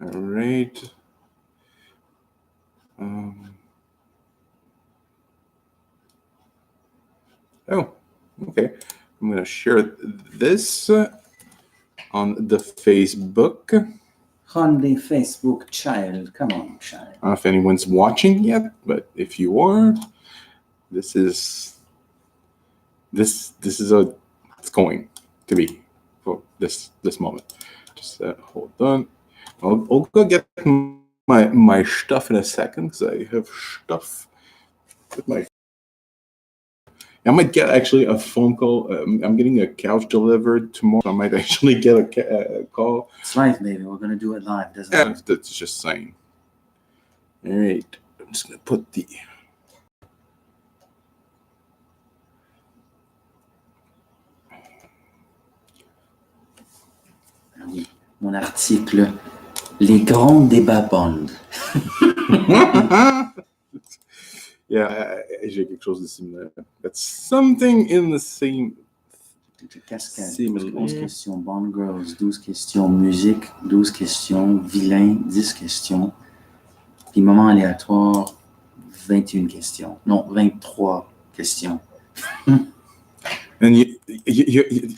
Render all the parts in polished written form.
All right. Oh, okay. I'm going to share this on the Facebook. On the Facebook, child. Come on, child. I don't know if anyone's watching yet, but if you are, this is a it's going to be for this moment. Just hold on. I'll go get my stuff in a second because I have stuff with my. I might get actually a phone call. I'm getting a couch delivered tomorrow. So I might actually get a call. It's live, baby. We're gonna do it live, doesn't it? That's just saying. All right. I'm just gonna put the. Mon article, les grands débats Bond. Yeah, j'ai quelque chose de similaire. That's something in the same. Cascade. 11 questions Bond Girls, 12 questions musique, 12 questions vilain, 10 questions. Puis moment aléatoire, 21 questions. Non, 23 questions. And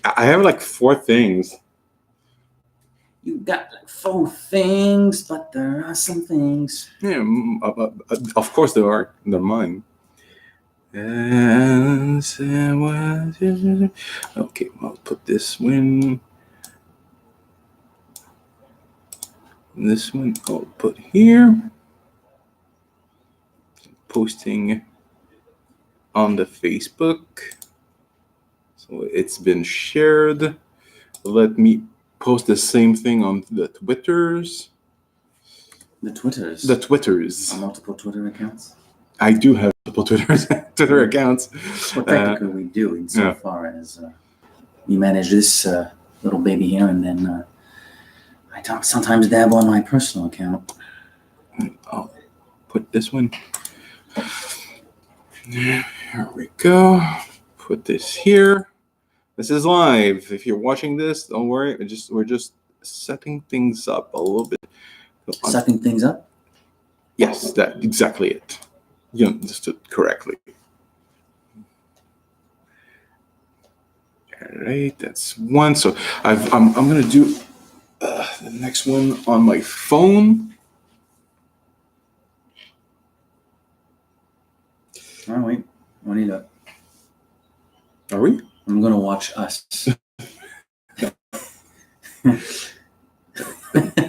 I have like 4 things. You got like 4 things, but there are some things. Yeah, of course there are. They're mine. Okay, I'll put this one. This one I'll put here. Posting on the Facebook. So it's been shared. Let me post the same thing on the Twitters. The Twitters? The Twitters. Multiple Twitter accounts? I do have multiple Twitter accounts. Well, technically we do, insofar as we manage this little baby here, and then I sometimes dab on my personal account. I'll put this one. Here we go. Put this here. This is live. If you're watching this, don't worry. We're just setting things up a little bit. Setting things up? Yes, that's exactly it. You understood correctly. All right, that's one. So I'm gonna do the next one on my phone. Oh wait, what do you do? Are we? I'm gonna watch Us.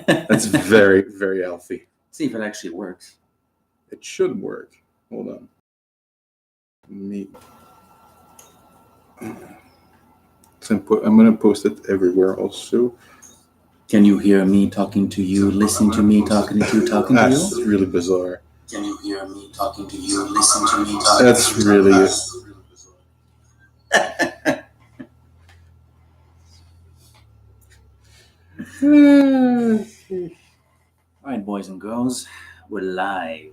That's very, very healthy. See if it actually works. It should work. Hold on. I'm gonna post it everywhere also. Can you hear me talking to you, listening to me talking to you, talking to you? That's really bizarre. Can you hear me talking to you, listening to me talking That's to you? really it. All right, boys and girls, we're live.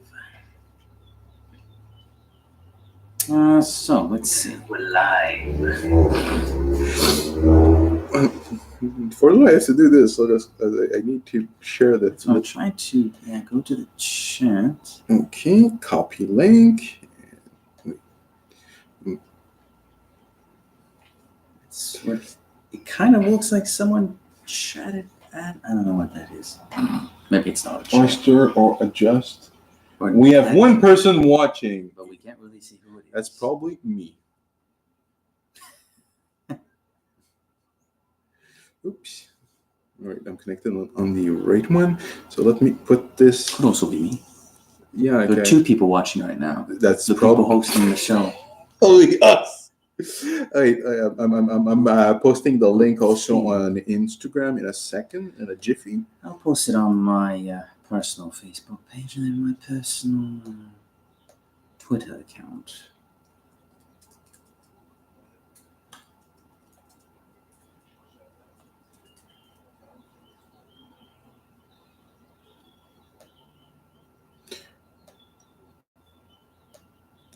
So let's see. We're live. For the way I have to do this, I need to share that. So I'll try to go to the chat. Okay, copy link. It kind of looks like someone chatted at. I don't know what that is. Maybe it's not a chat. Or stir or adjust. We have one person watching, but we can't really see who it is. That's probably me. Oops. All right, I'm connected on the right one. So let me put this. Could also be me. Yeah, there are 2 people watching right now. That's the people hosting the show. Only us. All right, I'm posting the link also on Instagram in a second, in a jiffy. I'll post it on my personal Facebook page and then my personal Twitter account.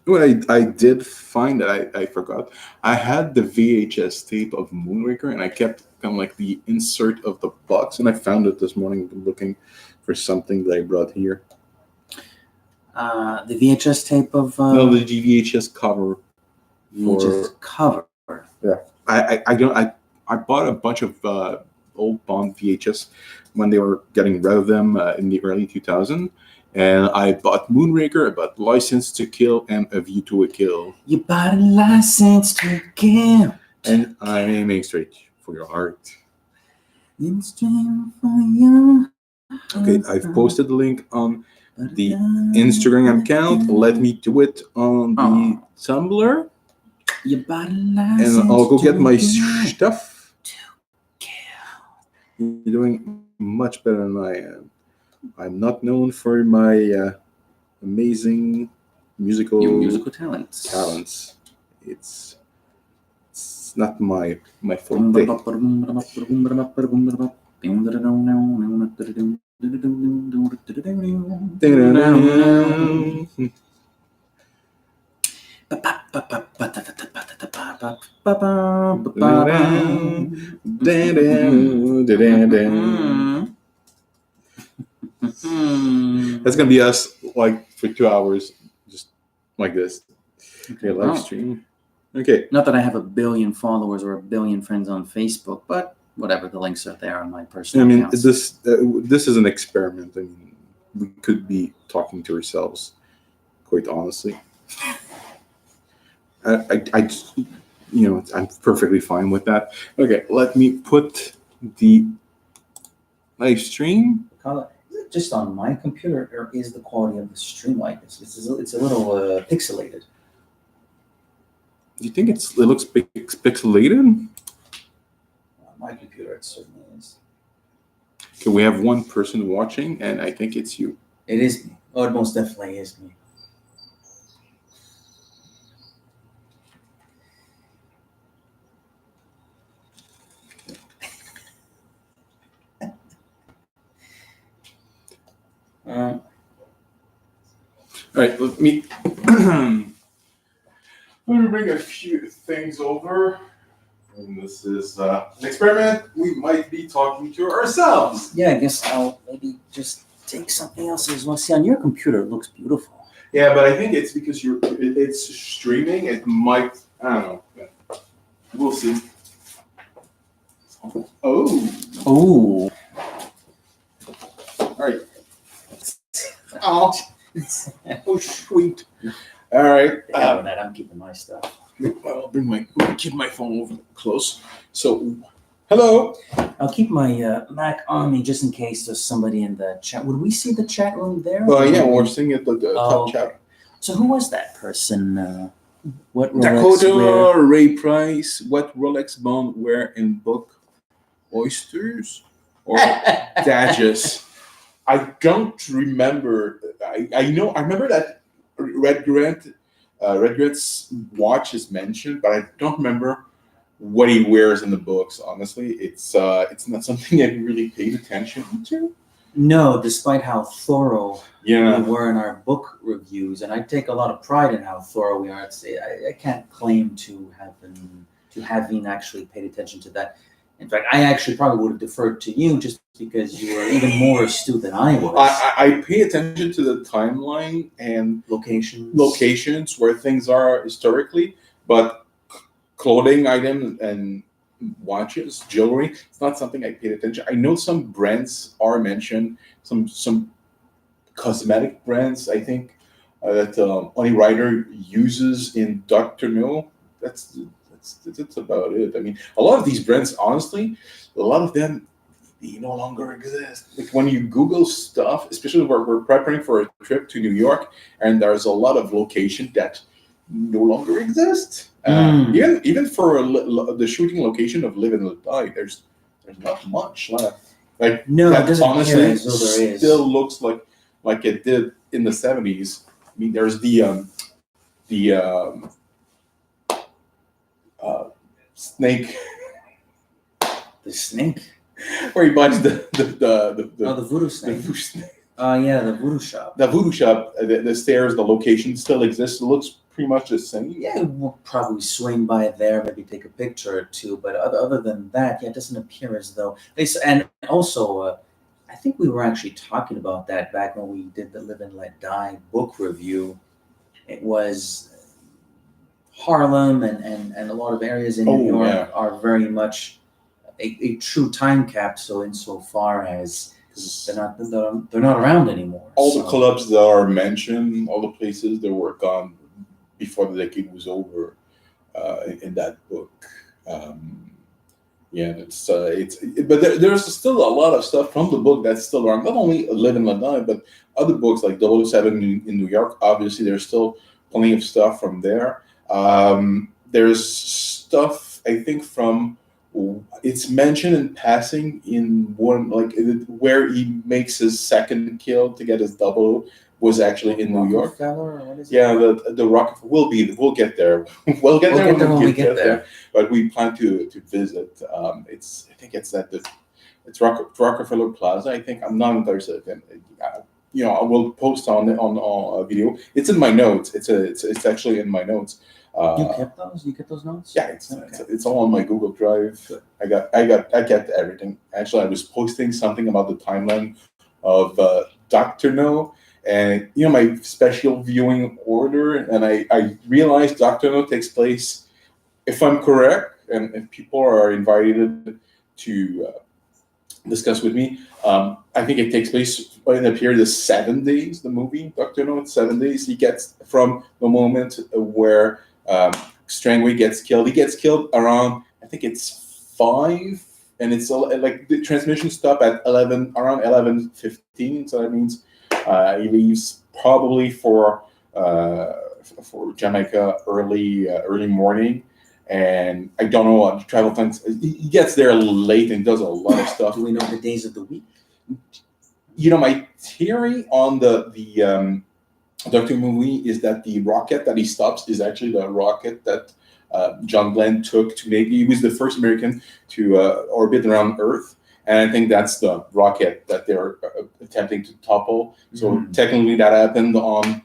Well, I did find that I forgot. I had the VHS tape of Moonraker, and I kept kind of like the insert of the box, and I found it this morning looking for something that I brought here. The VHS tape of No, the VHS cover. VHS cover. Yeah, I bought a bunch of old Bond VHS when they were getting rid of them in the early 2000s. And I bought Moonraker, I bought License to Kill, and A View to a Kill. You bought a License to Kill. And I'm aiming straight for your heart. Okay, I've posted the link on the Instagram account. Let me do it on the Tumblr. You bought a license and I'll go get my to stuff. kill. You're doing much better than I am. I'm not known for my amazing musical talents. It's not my forte. That's gonna be us like for 2 hours, just like this. Okay, live stream. Okay. Not that I have 1 billion followers or 1 billion friends on Facebook, but whatever, the links are there on my personal accounts. This is an experiment. I mean, we could be talking to ourselves, quite honestly. I'm perfectly fine with that. Okay, let me put the live stream. Just on my computer, or is the quality of the stream like this? It's a little pixelated. Do you think it looks pixelated? On my computer, it certainly is. Okay, we have one person watching, and I think it's you. It is me. Oh, it most definitely is me. All right, let me bring a few things over. And this is an experiment. We might be talking to ourselves. Yeah, I guess I'll maybe just take something else as well. See, on your computer, it looks beautiful. Yeah, but I think it's because it's streaming. It might, I don't know. We'll see. Oh. Oh. All right. Oh, sweet. All right. I'm keeping my stuff. I'll keep my phone over close. So, hello. I'll keep my Mac on me just in case there's somebody in the chat. Would we see the chat room there? Yeah, we're seeing it the top chat. So who was that person? What Rolex Dakota wear? Ray Price. What Rolex Bond wear in book? Oysters or Dodges? I don't remember. I remember that Red Grant's watch is mentioned, but I don't remember what he wears in the books. Honestly, it's not something I really paid attention to. No, despite how thorough we Yeah. were in our book reviews, and I take a lot of pride in how thorough we are. I can't claim to having actually paid attention to that. In fact, I actually probably would have deferred to you just because you were even more astute than I was. I pay attention to the timeline and locations where things are historically, but clothing items and watches, jewelry, it's not something I paid attention. I know some brands are mentioned, some cosmetic brands, I think, that Oni Ryder uses in Dr. No. That's about it. I mean, a lot of these brands, honestly, a lot of them, they no longer exist. Like when you Google stuff, especially where we're preparing for a trip to New York, and there's a lot of locations that no longer exist. Even for the shooting location of Live and Let Die, there's not much left. Like no, that it doesn't honestly as though there is. Still looks like it did in the 70s. I mean, there's the snake. The snake? Where he buys the voodoo snake. The voodoo snake. Yeah, the voodoo shop. The voodoo shop, the stairs, the location still exists. It looks pretty much the same. Yeah, we'll probably swing by there, maybe take a picture or two. But other than that, yeah, it doesn't appear as though and also, I think we were actually talking about that back when we did the Live and Let Die book review. It was Harlem and a lot of areas in New York yeah. are very much a true time capsule insofar as they're not around anymore. All the clubs that are mentioned, all the places that were gone before the decade was over, in that book. Yeah, but there's still a lot of stuff from the book that's still around. Not only Live and Let Die, but other books like 007 in New York. Obviously, there's still plenty of stuff from there. There's stuff I think from. It's mentioned in passing in one where he makes his second kill to get his double was actually in New York. Yeah, the Rockefeller we'll get there. We'll get there when we get there. But we plan to visit. I think it's at it's Rockefeller Plaza. I think I'm not entirely certain. I will post on a video. It's in my notes. It's actually in my notes. You kept those? You kept those notes? Yeah, it's all on my Google Drive. I kept everything. Actually, I was posting something about the timeline of Dr. No, and my special viewing order, and I realized Dr. No takes place, if I'm correct, and if people are invited to discuss with me, I think it takes place in a period of 7 days. The movie Dr. No, it's 7 days. He gets from the moment where Strangway gets killed. He gets killed around, I think it's 5, and it's like the transmission stop at around 11:15. So that means he leaves probably for Jamaica early morning. And I don't know what travel times. He gets there late and does a lot of stuff. Do we know the days of the week? My theory on the Doctor movie is that the rocket that he stops is actually the rocket that John Glenn took to make. He was the first American to orbit around Earth, and I think that's the rocket that they're attempting to topple. So technically, that happened on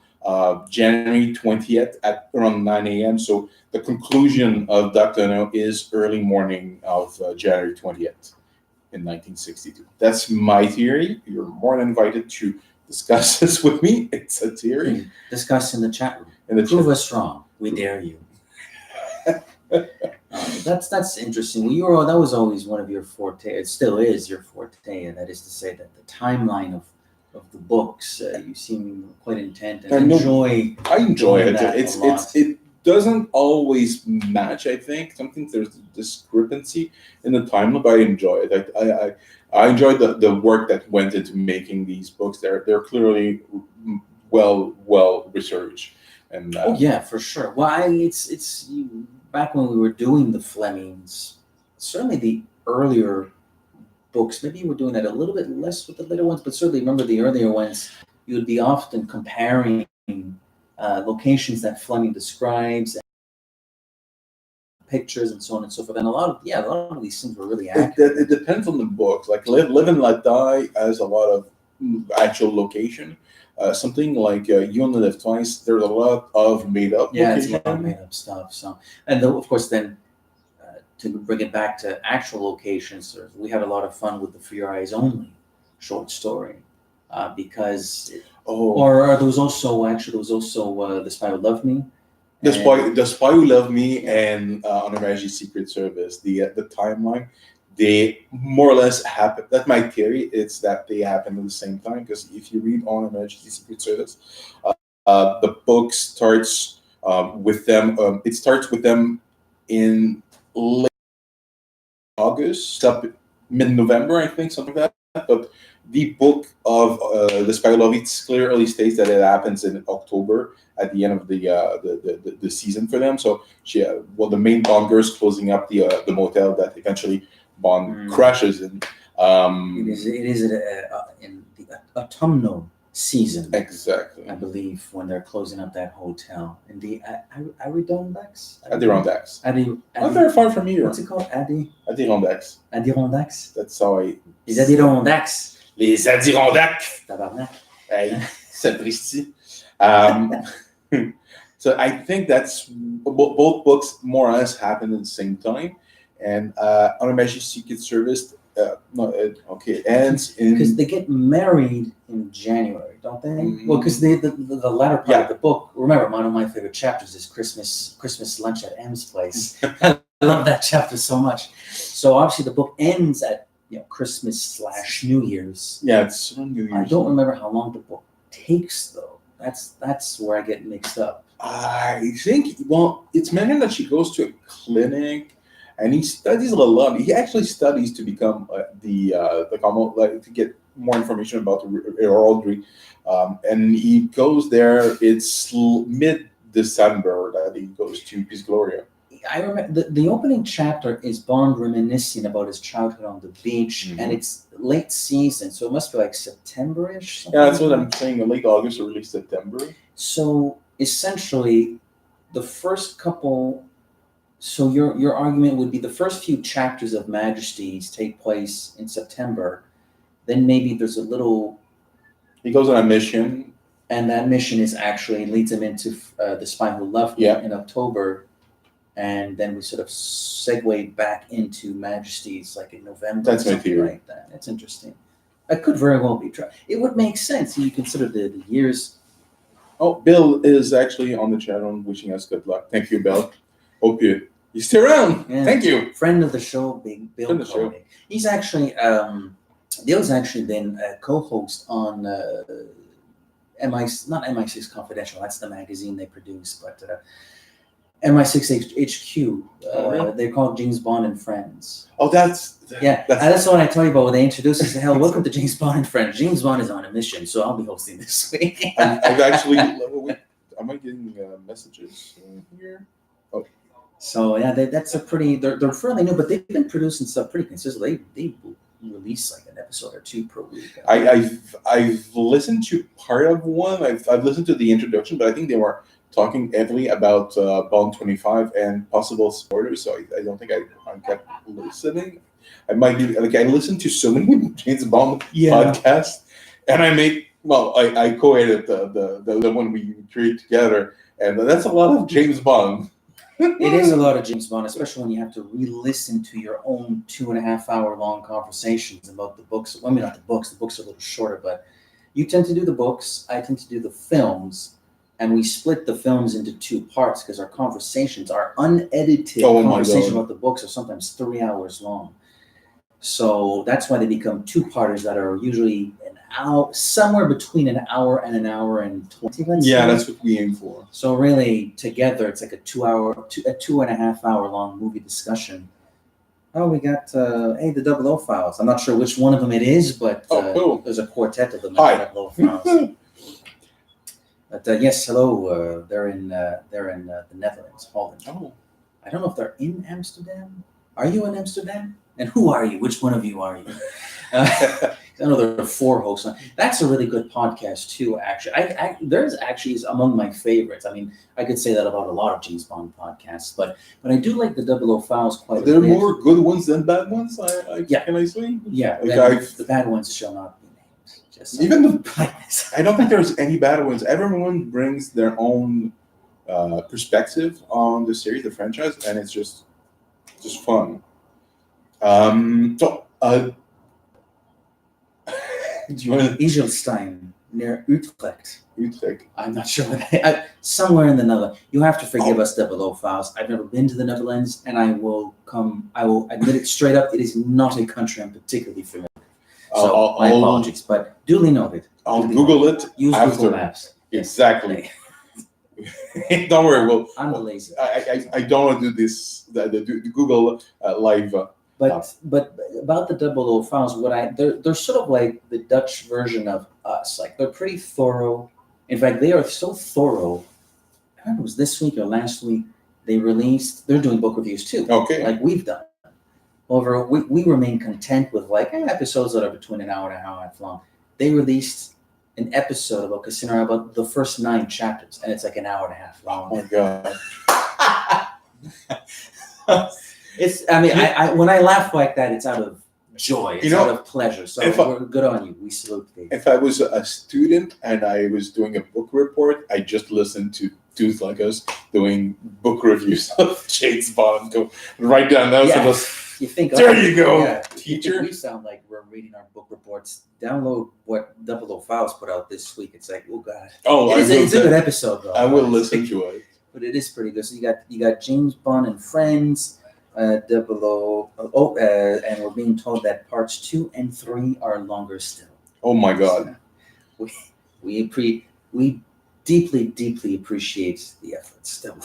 January 20th at around 9 a.m. So the conclusion of Dr. No is early morning of January 20th in 1962. That's my theory. You're more than invited to discuss this with me. It's a theory. Discuss in the chat room. Prove us wrong. We dare you. That's interesting. Well, that was always one of your forte. It still is your forte, and that is to say that the timeline of the books, you seem quite intent and enjoy. I enjoy it. It doesn't always match. I think sometimes there's a discrepancy in the timeline, but I enjoy it. I enjoyed the work that went into making these books. They're clearly well researched. And yeah, for sure. Well, it's back when we were doing the Flemings, certainly the earlier books. Maybe you were doing that a little bit less with the later ones, but certainly remember the earlier ones. You would be often comparing locations that Fleming describes, pictures, and so on and so forth. And a lot of these things were really accurate. It depends on the book. Like Live and Let Die has a lot of actual location. Something like You Only Live Twice, there's a lot of made up. Yeah, it's a lot of made up stuff. So, and of course, then to bring it back to actual locations, we had a lot of fun with the For Your Eyes Only short story, because. Or are those also The Spy Who Loved Me? The Spy Who Loved Me and On Her Majesty's Secret Service. The timeline, they more or less happen. That's my theory. It's that they happen at the same time, because if you read On Her Majesty's Secret Service, the book starts with them. It starts with them in late August, up mid-November, I think, something like that. But the book of The Spy Who Loved Me clearly states that it happens in October at the end of the season for them. So the main Bond girl is closing up the motel that eventually Bond crashes in. It is in the autumnal season. Exactly. I believe when they're closing up that hotel in the Adirondacks. Adirondacks. Not very far from here. What's it called? Adirondacks. Adirondacks. That's how I. Les Adirondacks. Les Adirondacks. Tabarnak. Hey, sapristi. So I think that's both books more or less happened at the same time, and On a Majesty's Secret Service. It ends in because they get married in January, don't they? Mm-hmm. Well, because the latter part of the book. Remember, one of my favorite chapters is Christmas lunch at M's place. I love that chapter so much. So obviously, the book ends at Christmas / New Year's. Yeah, it's New Year's. I don't remember how long the book takes though. That's where I get mixed up. I think it's mentioned that she goes to a clinic. And he studies a lot. He actually studies to become to get more information about heraldry. And he goes there. It's mid-December that he goes to Peace Gloria. I remember the opening chapter is Bond reminiscing about his childhood on the beach, and it's late season, so it must be like September-ish. Yeah, that's what I'm saying. Late August or early September. So essentially, the first couple. So your argument would be the first few chapters of Majesties take place in September, then maybe there's a little. He goes on a mission, and that mission leads him into The Spy Who Loved Me in October, and then we sort of segue back into Majesties like in November. That's my theory. Like that. That's interesting. That could very well be true. It would make sense. You consider the years. Oh, Bill is actually on the channel wishing us good luck. Thank you, Bill. Hope you stay around. Yeah. Thank you. Friend of the show, Big Bill Cody. He's actually Bill's actually been a co-host on not MI6 Confidential. That's the magazine they produce, but MI6 HQ. They're called James Bond and Friends. Oh, that's the one I told you about when they introduced us. Hell, welcome to James Bond and Friends. James Bond is on a mission, so I'll be hosting this week. I've actually. Am I getting messages here? Oh. So yeah, that's a pretty. They're fairly new, but they've been producing stuff pretty consistently. They release like an episode or two per week. I've listened to part of one. I've listened to the introduction, but I think they were talking heavily about Bond 25 and possible spoilers. So I don't think I kept listening. I might be I listened to so many James Bond podcasts, and I co-edited the one we created together, and that's a lot of James Bond. It is a lot of James Bond, especially when you have to re-listen to your own 2.5 hour long conversations about the books. Well, I mean, not the books. The books are a little shorter, but you tend to do the books. I tend to do the films, and we split the films into two parts because our conversations, our unedited conversations about the books, are sometimes 3 hours long. So that's why they become two-parters that are usually an hour, somewhere between an hour and 20. That's what we aim for. So really, together, it's like a 2.5 hour long movie discussion. Oh, we got the 00 Files. I'm not sure which one of them it is, but cool. There's a quartet of them. Hi. 00 Files. But yes, hello. They're in the Netherlands, Holland. Oh. I don't know if they're in Amsterdam. Are you in Amsterdam? And who are you? Which one of you are you? I know there are 4 hosts on. That's a really good podcast too. Actually, is among my favorites. I mean, I could say that about a lot of James Bond podcasts, but I do like the 00 Files quite a bit. There are more good ones than bad ones. Can I say? Yeah, the bad ones shall not be named. Just even I don't think there's any bad ones. Everyone brings their own perspective on the series, the franchise, and it's just fun. Do you want to Iselstein near Utrecht? Utrecht. I'm not sure what somewhere in the Netherlands. You have to forgive us, 00 Files. I've never been to the Netherlands, and I will admit it straight up. It is not a country I'm particularly familiar with. So my apologies, but duly noted. I'll Google it. Use after. Google Maps. Exactly. Don't worry. I'm the lazy. I don't want to do this. The Google live. But about the 00 Files, they're sort of like the Dutch version of us. Like, they're pretty thorough. In fact, they are so thorough. I don't know, it was this week or last week. They're doing book reviews too. Okay. Like we've done. However, we remain content with episodes that are between an hour and a half long. They released an episode about Casino Royale about the first 9 chapters, and it's like an hour and a half long. Oh my god. When I laugh like that, it's out of joy. It's out of pleasure. So we're good on you. We salute you. If I was a student and I was doing a book report, I just listened to dudes like us doing book reviews of James Bond. Go write down those. Yeah. You think, there you go, teacher. We sound like we're reading our book reports. Download what 005's put out this week. It's like, oh god. Oh, it's a good episode though. I will listen to it. But it is pretty good. So you got James Bond and Friends, 00, and we're being told that parts 2 and 3 are longer still. Oh my god. So we deeply appreciate the effort still.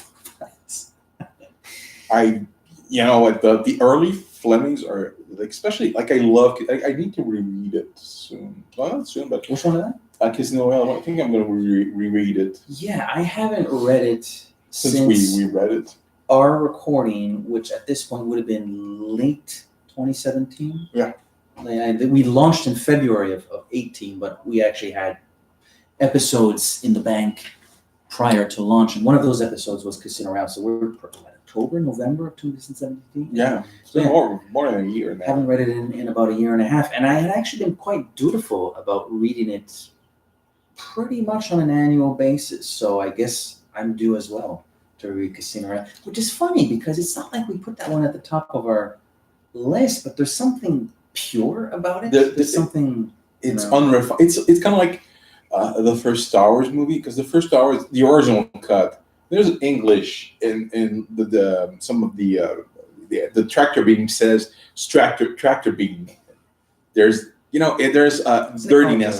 You know what, the early Flemings are, especially, like, I need to reread it soon. Well, not soon, but... Which one is that? Casino Royale. I think I'm going to reread it. Yeah, I haven't read it since we read it. Our recording, which at this point would have been late 2017. Yeah. We launched in February of 18, but we actually had episodes in the bank prior to launch. And one of those episodes was Casino Royale. So we're October, November of 2017. Yeah, it's been more than a year now. I haven't read it in about a year and a half, and I had actually been quite dutiful about reading it pretty much on an annual basis. So I guess I'm due as well to read Casino Royale, which is funny because it's not like we put that one at the top of our list, but there's something pure about it. There's something. It's unrefined. It's kind of like the first Star Wars movie, because the first Star Wars, the original cut. There's English in the some of the tractor beam says tractor beam. There's dirtiness.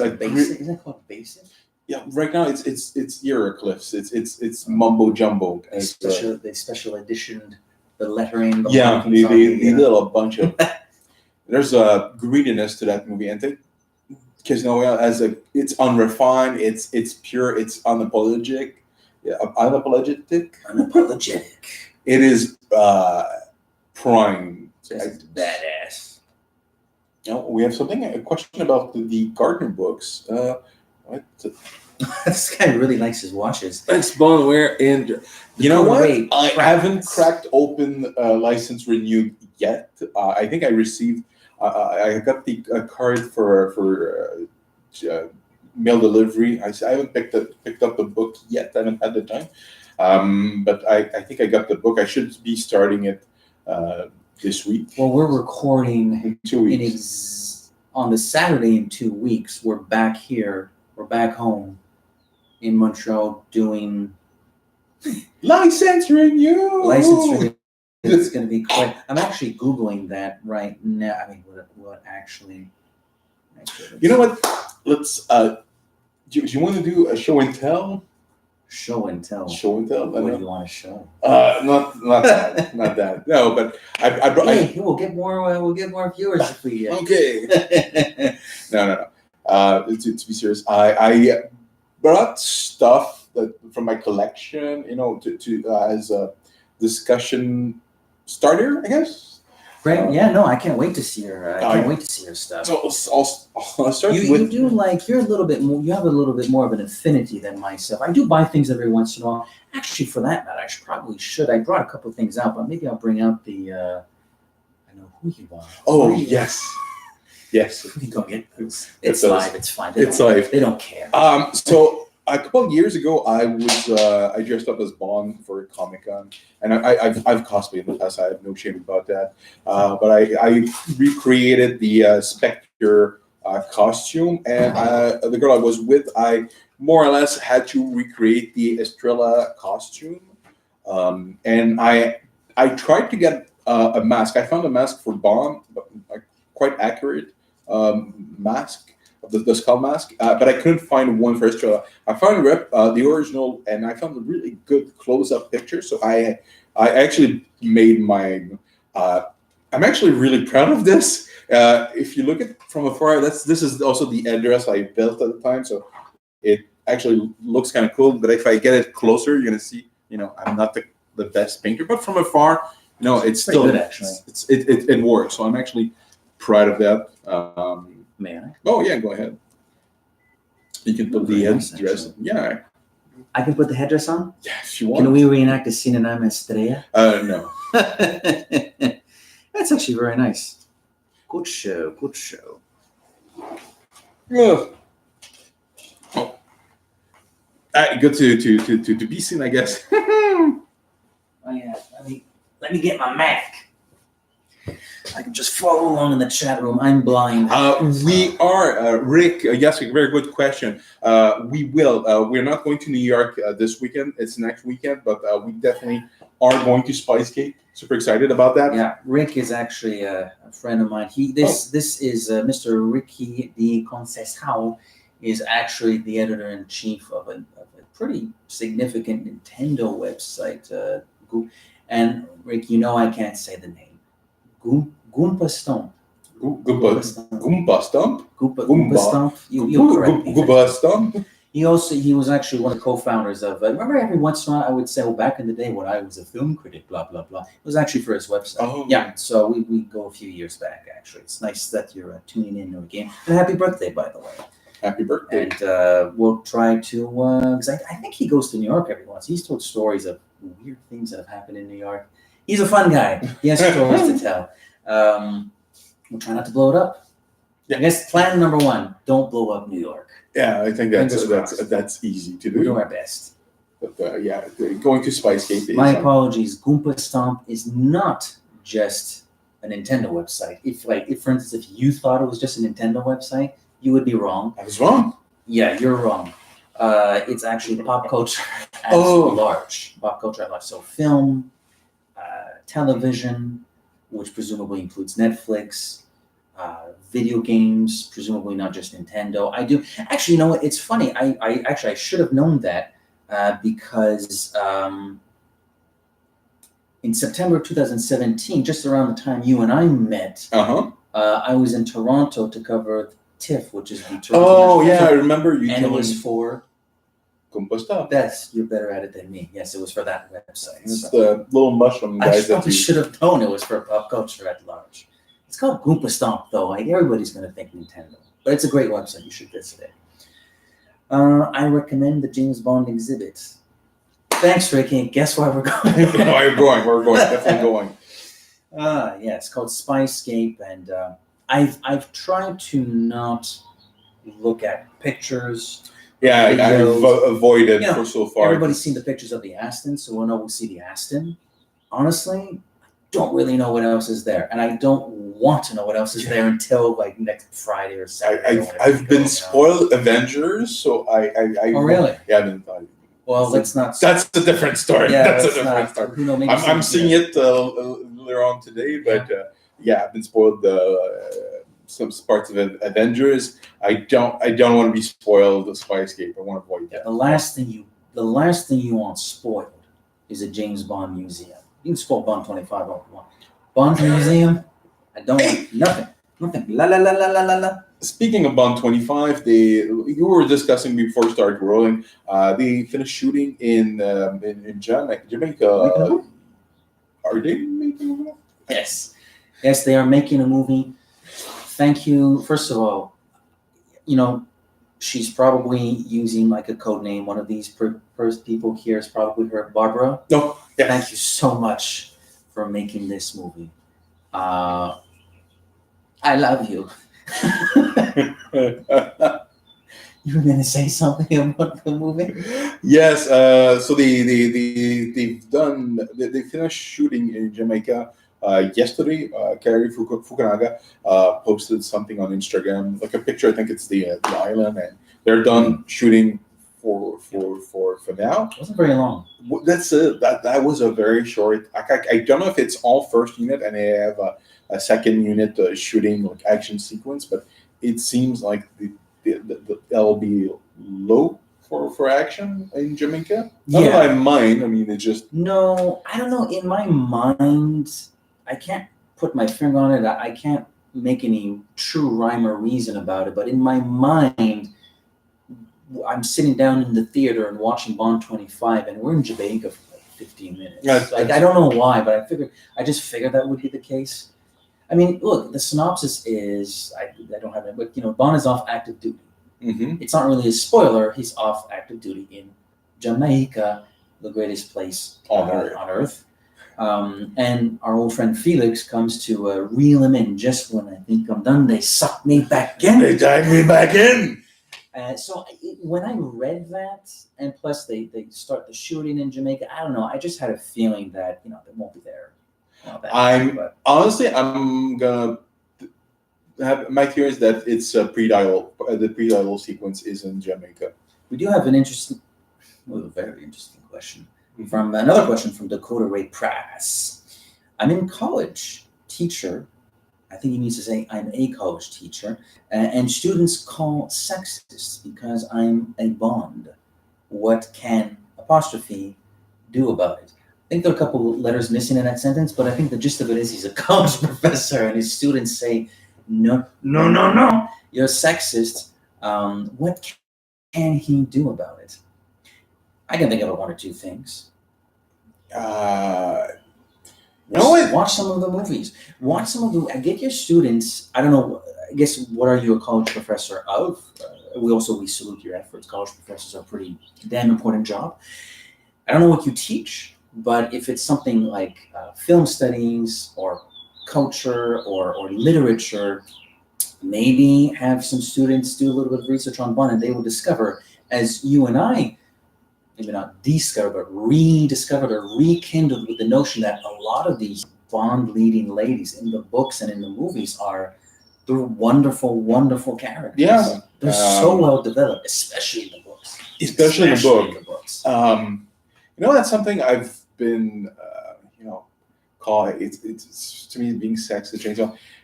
Like basic? Is that called basic? Yeah, right now it's hieroglyphs. It's mumbo jumbo. The special edition, the lettering. The little bunch of. There's a greediness to that movie, and I think Casino it's unrefined. It's pure. It's unapologetic. Yeah, unapologetic. It is prime. It's badass. We have a question about the Gardner books. What? This guy really likes his watches. Thanks, Bonware. And you know what? I haven't cracked open license renewed yet. I think I received. I got the card for mail delivery. I haven't picked up the book yet. I haven't had the time. But I think I got the book. I should be starting it this week. Well, we're recording in 2 weeks. On the Saturday in 2 weeks. We're back here. We're back home in Montreal doing license renew. It's going to be quite. I'm actually Googling that right now. I mean, what actually? You know what? Let's. Do you want to do a show and tell? Show and tell. Show and tell. What do you want to show? Not that. Not that. No, but we'll get more. We'll get more viewers if we. Okay. No. To be serious, I brought stuff from my collection. To as a discussion starter, I guess. Great. I can't wait to see her. I can't wait to see her stuff. So I'll start with. You do you're a little bit more. You have a little bit more of an affinity than myself. I do buy things every once in a while. Actually, for that matter, I should. I brought a couple of things out, but maybe I'll bring out the. I know who you are. Oh yes. Yes. We go get those. It's live. It's fine. Live. They don't care. So a couple of years ago, I dressed up as Bond for Comic-Con, and I've cosplayed in the past. I have no shame about that. But I recreated the Spectre costume, and the girl I was with, I more or less had to recreate the Estrella costume, and I tried to get a mask. I found a mask for Bond, quite accurate mask. The skull mask, but I couldn't find one for Estrella. I found the original, and I found a really good close-up picture. So I actually made mine. I'm actually really proud of this. If you look at it from afar, this is also the address I built at the time. So it actually looks kind of cool. But if I get it closer, you're gonna see. I'm not the best painter, but from afar, it's still good, actually. It works. So I'm actually proud of that. May I? Oh yeah, go ahead. You can put the headdress. Yeah. I can put the headdress on? Yeah, if you want. Can we reenact the scene in I'm Estrella? No. That's actually very nice. Good show. Good show. Yeah. Oh. Good to be seen, I guess. Oh yeah. Let me get my Mac. I can just follow along in the chat room. I'm blind. We are, Rick. Yes, very good question. We will. We're not going to New York this weekend. It's next weekend, but we definitely are going to Spicegate. Super excited about that. Yeah, Rick is actually a friend of mine. This is Mr. Ricky de Conceição is actually the editor-in-chief of a pretty significant Nintendo website. And Rick, I can't say the name. Goomba Stomp. Goomba Stomp? Goomba Stomp. You'll correct me. Goomba Stomp? He was actually one of the co-founders of. Remember, every once in a while, I would say, well, back in the day when I was a film critic, blah blah blah. It was actually for his website. Oh. Yeah. So we go a few years back. Actually, it's nice that you're tuning in again. And happy birthday, by the way. Happy birthday. And we'll try to, because I think he goes to New York every once. He's told stories of weird things that have happened in New York. He's a fun guy. He has stories to tell. We'll try not to blow it up. Yeah. I guess plan number 1: don't blow up New York. Yeah, I think that's easy to do. We'll do our best. But going to Spicegate. My apologies. Goomba Stomp is not just a Nintendo website. If for instance, if you thought it was just a Nintendo website, you would be wrong. I was wrong. Yeah, you're wrong. It's actually pop culture at large. Pop culture at large. So film, television, which presumably includes Netflix, video games, presumably not just Nintendo. I do actually, you know what? It's funny. I should have known that because in September of 2017, just around the time you and I met, I was in Toronto to cover TIFF, which is the Toronto. Oh yeah, I remember you. And it was for Goomba Stomp. You're better at it than me. Yes, it was for that website. It's the little mushroom guys. I probably should have known it was for pop culture at large. It's called Goomba Stomp, though. Like, everybody's going to think Nintendo. But it's a great website. You should visit it. I recommend the James Bond exhibit. Thanks, Ricky. Guess why we're going? We're going. Definitely going. Yeah, it's called Spicescape. And I've tried to not look at pictures. Yeah, I've avoided for so far. Everybody's seen the pictures of the Aston, so we'll see the Aston. Honestly, don't really know what else is there, and I don't want to know what else is there until like next Friday or Saturday. I've been spoiled Avengers, so I oh really? Yeah, I didn't. Well, let's not. That's a different story. Yeah, that's a different story. You know, maybe I'm seeing it later on today, but I've been spoiled some parts of Avengers. I don't want to be spoiled of Spicescape. I want to avoid that. The last thing you want spoiled is a James Bond museum. You can spoil Bond 25 all you want. Bond museum, I don't want nothing. La la la la la la la. Speaking of Bond 25, you were discussing before we started rolling. They finished shooting in Jamaica. Are they making a movie? Yes, they are making a movie. Thank you. First of all, she's probably using like a code name. One of these first people here is probably her, Barbara. No. Yes. Thank you so much for making this movie. I love you. You were going to say something about the movie? Yes. So they finished shooting in Jamaica yesterday. Carrie Fukunaga posted something on Instagram, like a picture. I think it's the island, and they're done shooting for now. It wasn't very long. That's it. That was a very short. I don't know if it's all first unit and they have a second unit shooting like action sequence, but it seems like that'll be low for action in Jamaica. Not in my mind. I mean, it's just no. I don't know. In my mind, I can't put my finger on it. I can't make any true rhyme or reason about it. But in my mind, I'm sitting down in the theater and watching Bond 25, and we're in Jamaica for like 15 minutes. Yeah, I don't know why, but I just figured that would be the case. I mean, look, the synopsis is, I don't have it, but Bond is off active duty. Mm-hmm. It's not really a spoiler. He's off active duty in Jamaica, the greatest place on Earth. And our old friend Felix comes to reel him in. Just when I think I'm done, they suck me back in. They tied me back in. So when I read that, and plus they start the shooting in Jamaica, I don't know. I just had a feeling that they won't be there. Honestly, I'm gonna have my theory is that it's a pre-dial. The pre-dial sequence is in Jamaica. We do have a very interesting question from another question from Dakota Ray Press. I'm in college, teacher. I think he needs to say I'm a college teacher, and students call sexist because I'm a bond. What can apostrophe do about it? I think there are a couple of letters missing in that sentence, but I think the gist of it is he's a college professor and his students say, no, you're sexist. What can he do about it? I can think of one or two things. Watch some of the movies. Get your students. I don't know. I guess what are you a college professor of? We salute your efforts. College professors are a pretty damn important job. I don't know what you teach, but if it's something like film studies or culture or literature, maybe have some students do a little bit of research on Bond, and they will discover, as you and I, maybe not discovered, but rediscovered or rekindled with the notion that a lot of these Bond leading ladies in the books and in the movies they're wonderful, wonderful characters. Yeah. They're so well developed, especially in the books. Especially in the books. That's something I've been, call it's to me being sexist.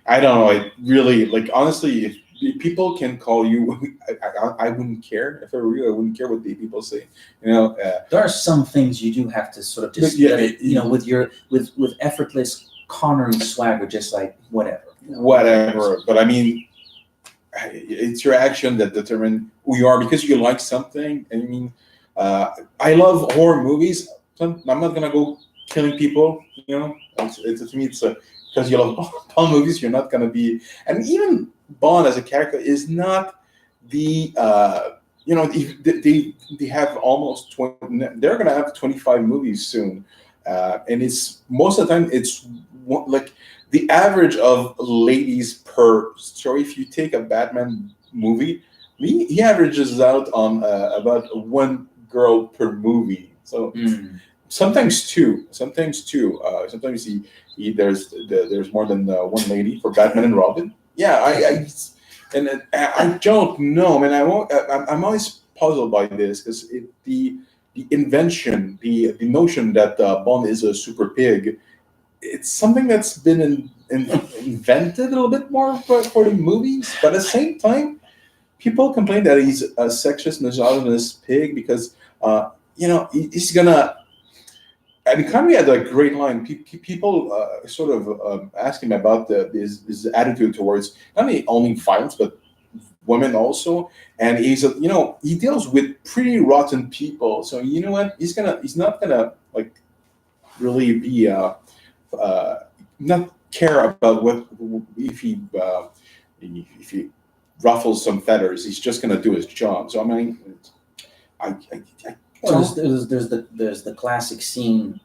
I don't know. I really honestly, if people can call you, I wouldn't care if I were you. I wouldn't care what the people say. There are some things you do have to sort of just with effortless Connery swagger, just like whatever. But I mean, it's your action that determine who you are because you like something. I mean, I love horror movies. I'm not gonna go killing people. To me, it's because you love Bond movies. You're not gonna be, and even Bond as a character is not the. They have almost 20. They're gonna have 25 movies soon, and it's most of the time it's like the average of ladies per story. If you take a Batman movie, he averages out on about one girl per movie. So sometimes two. Sometimes there's more than one lady for Batman and Robin. Yeah, I don't know, man. I'm always puzzled by this because the invention, the notion that Bond is a super pig, it's something that's been invented a little bit more for the movies, but at the same time, people complain that he's a sexist, misogynist pig because he's gonna. And Connery had a great line. People sort of ask him about his attitude towards not only violence but women also, and he deals with pretty rotten people. So you know what? He's not gonna really be not care about what if he ruffles some feathers. He's just gonna do his job. So I mean, there's the classic scene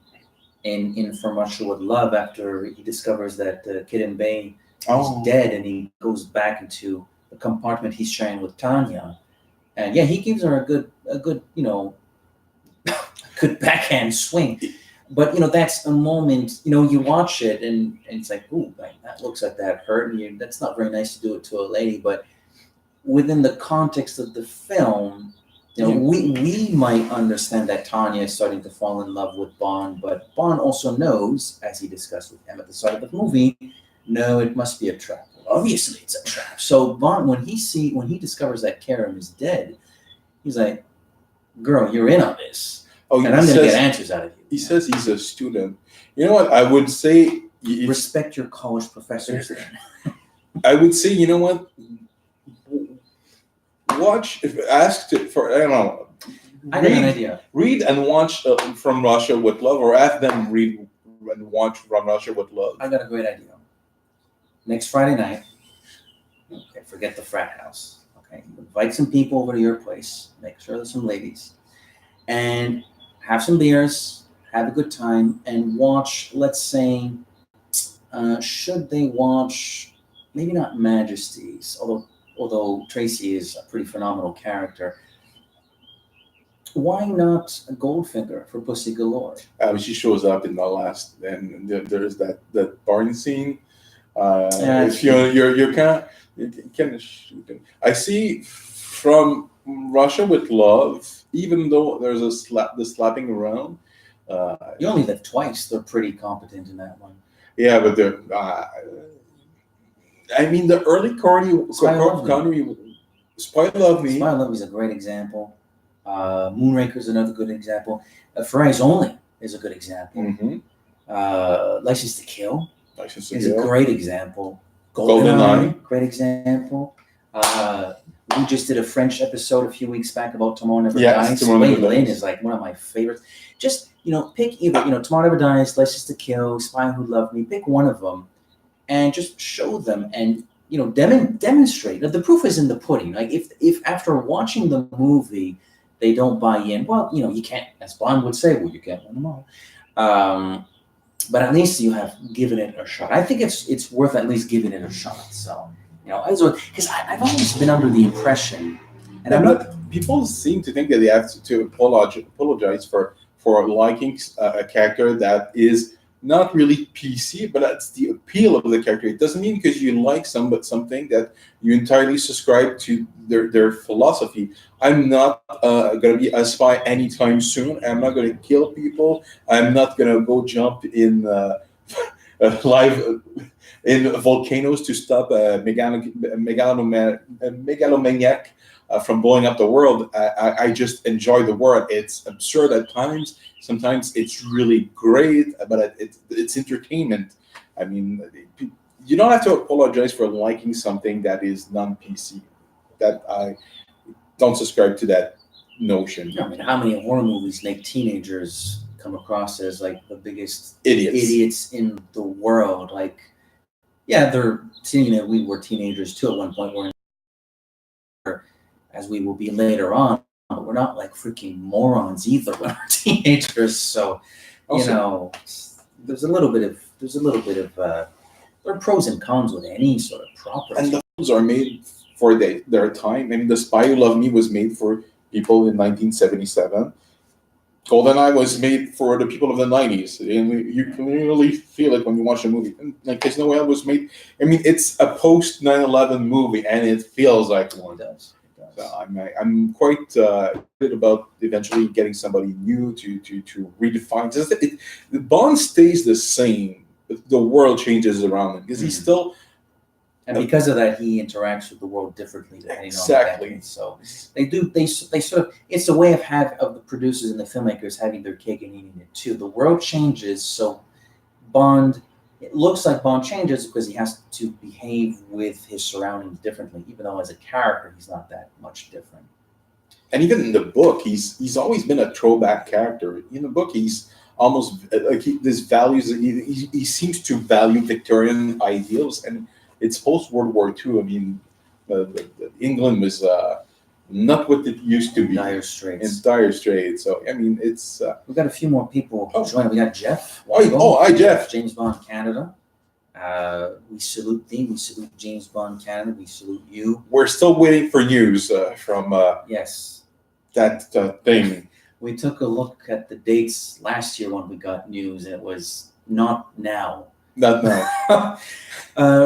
in From Russia with Love after he discovers that Kid Bay is dead, and he goes back into the compartment he's sharing with Tanya, and he gives her a good good backhand swing. But that's a moment. You watch it and it's like, ooh, that looks like that hurt, and that's not very nice to do it to a lady. But within the context of the film, we might understand that Tanya is starting to fall in love with Bond, but Bond also knows, as he discussed with him at the start of the movie, no, it must be a trap. Well, obviously, it's a trap. So Bond, when he discovers that Karen is dead, he's like, "Girl, you're in on this." And I'm going to get answers out of you. He says he's a student. You know what? I would say... Respect your college professors then. I would say, you know what? Watch, if asked for, I don't know. I got an idea. Read and watch From Russia with Love, or ask them read and watch From Russia with Love. I got a great idea. Next Friday night, forget the frat house. Okay, invite some people over to your place. Make sure there's some ladies. And have some beers, have a good time, and watch, let's say, should they watch, maybe not Majesties, although Tracy is a pretty phenomenal character, why not Goldfinger for Pussy Galore? She shows up in the last, and there's that barn scene. Yeah, If you're kind of, you can shoot him. I see from Russia with Love, even though there's the slapping around. You only live twice. They're pretty competent in that one. Yeah, but they're. I mean, the early Connery, Spy Love Spy Love Me. Spy Love Me is a great example. Moonraker is another good example. Ferrari's Only is a good example. License to Kill is a great example. GoldenEye, great example. We just did a French episode a few weeks back about Tomorrow Never Dies. Wei Lin is like one of my favorites. Just, pick either, Tomorrow Never Dies, License to Kill, Spy Who Loved Me. Pick one of them and just show them and, demonstrate. Now, the proof is in the pudding. Like, if after watching the movie, they don't buy in, well, you can't, as Bond would say, well, you can't win them all. But at least you have given it a shot. I think it's worth at least giving it a shot. So, because I've always been under the impression, and people seem to think that they have to apologize for liking a character that is not really PC, but that's the appeal of the character. It doesn't mean because you like something that you entirely subscribe to their philosophy. I'm not going to be a spy anytime soon. I'm not going to kill people. I'm not going to go jump in in volcanoes to stop a megalomaniac from blowing up the world. I just enjoy the world. It's absurd at times. Sometimes it's really great, but it's entertainment. I mean, you don't have to apologize for liking something that is non-PC. That I don't subscribe to that notion. I mean, how many horror movies make teenagers come across as like the biggest idiots in the world? Like, yeah, they're seeing that we were teenagers too at one point. As we will be later on, but we're not like freaking morons either when we're teenagers. So, there's a little bit of there are pros and cons with any sort of property. And the films are made for their time. I mean, The Spy Who Loved Me was made for people in 1977. GoldenEye was made for the people of the 90s, and you can really feel it when you watch the movie. And like Casino Royale was made. I mean, it's a post 9/11 movie, and it feels like one. It does. So I'm quite excited about eventually getting somebody new to redefine. The Bond stays the same, but the world changes around him because he's still. And because of that, he interacts with the world differently depending on the decade. So they sort of, it's a way of the producers and the filmmakers having their cake and eating it too. The world changes, so it looks like Bond changes because he has to behave with his surroundings differently, even though as a character he's not that much different. And even in the book, he's always been a throwback character. In the book, he's almost like his values. He seems to value Victorian ideals, and it's post World War II. I mean, England was not what it used to be. Dire Straits. In dire straits. So I mean, it's. We've got a few more people joining. We got Jeff. Hi Jeff. James Bond Canada. We salute thee. We salute James Bond Canada. We salute you. We're still waiting for news from. Yes. That thing. We took a look at the dates last year when we got news, and it was not now. Not now.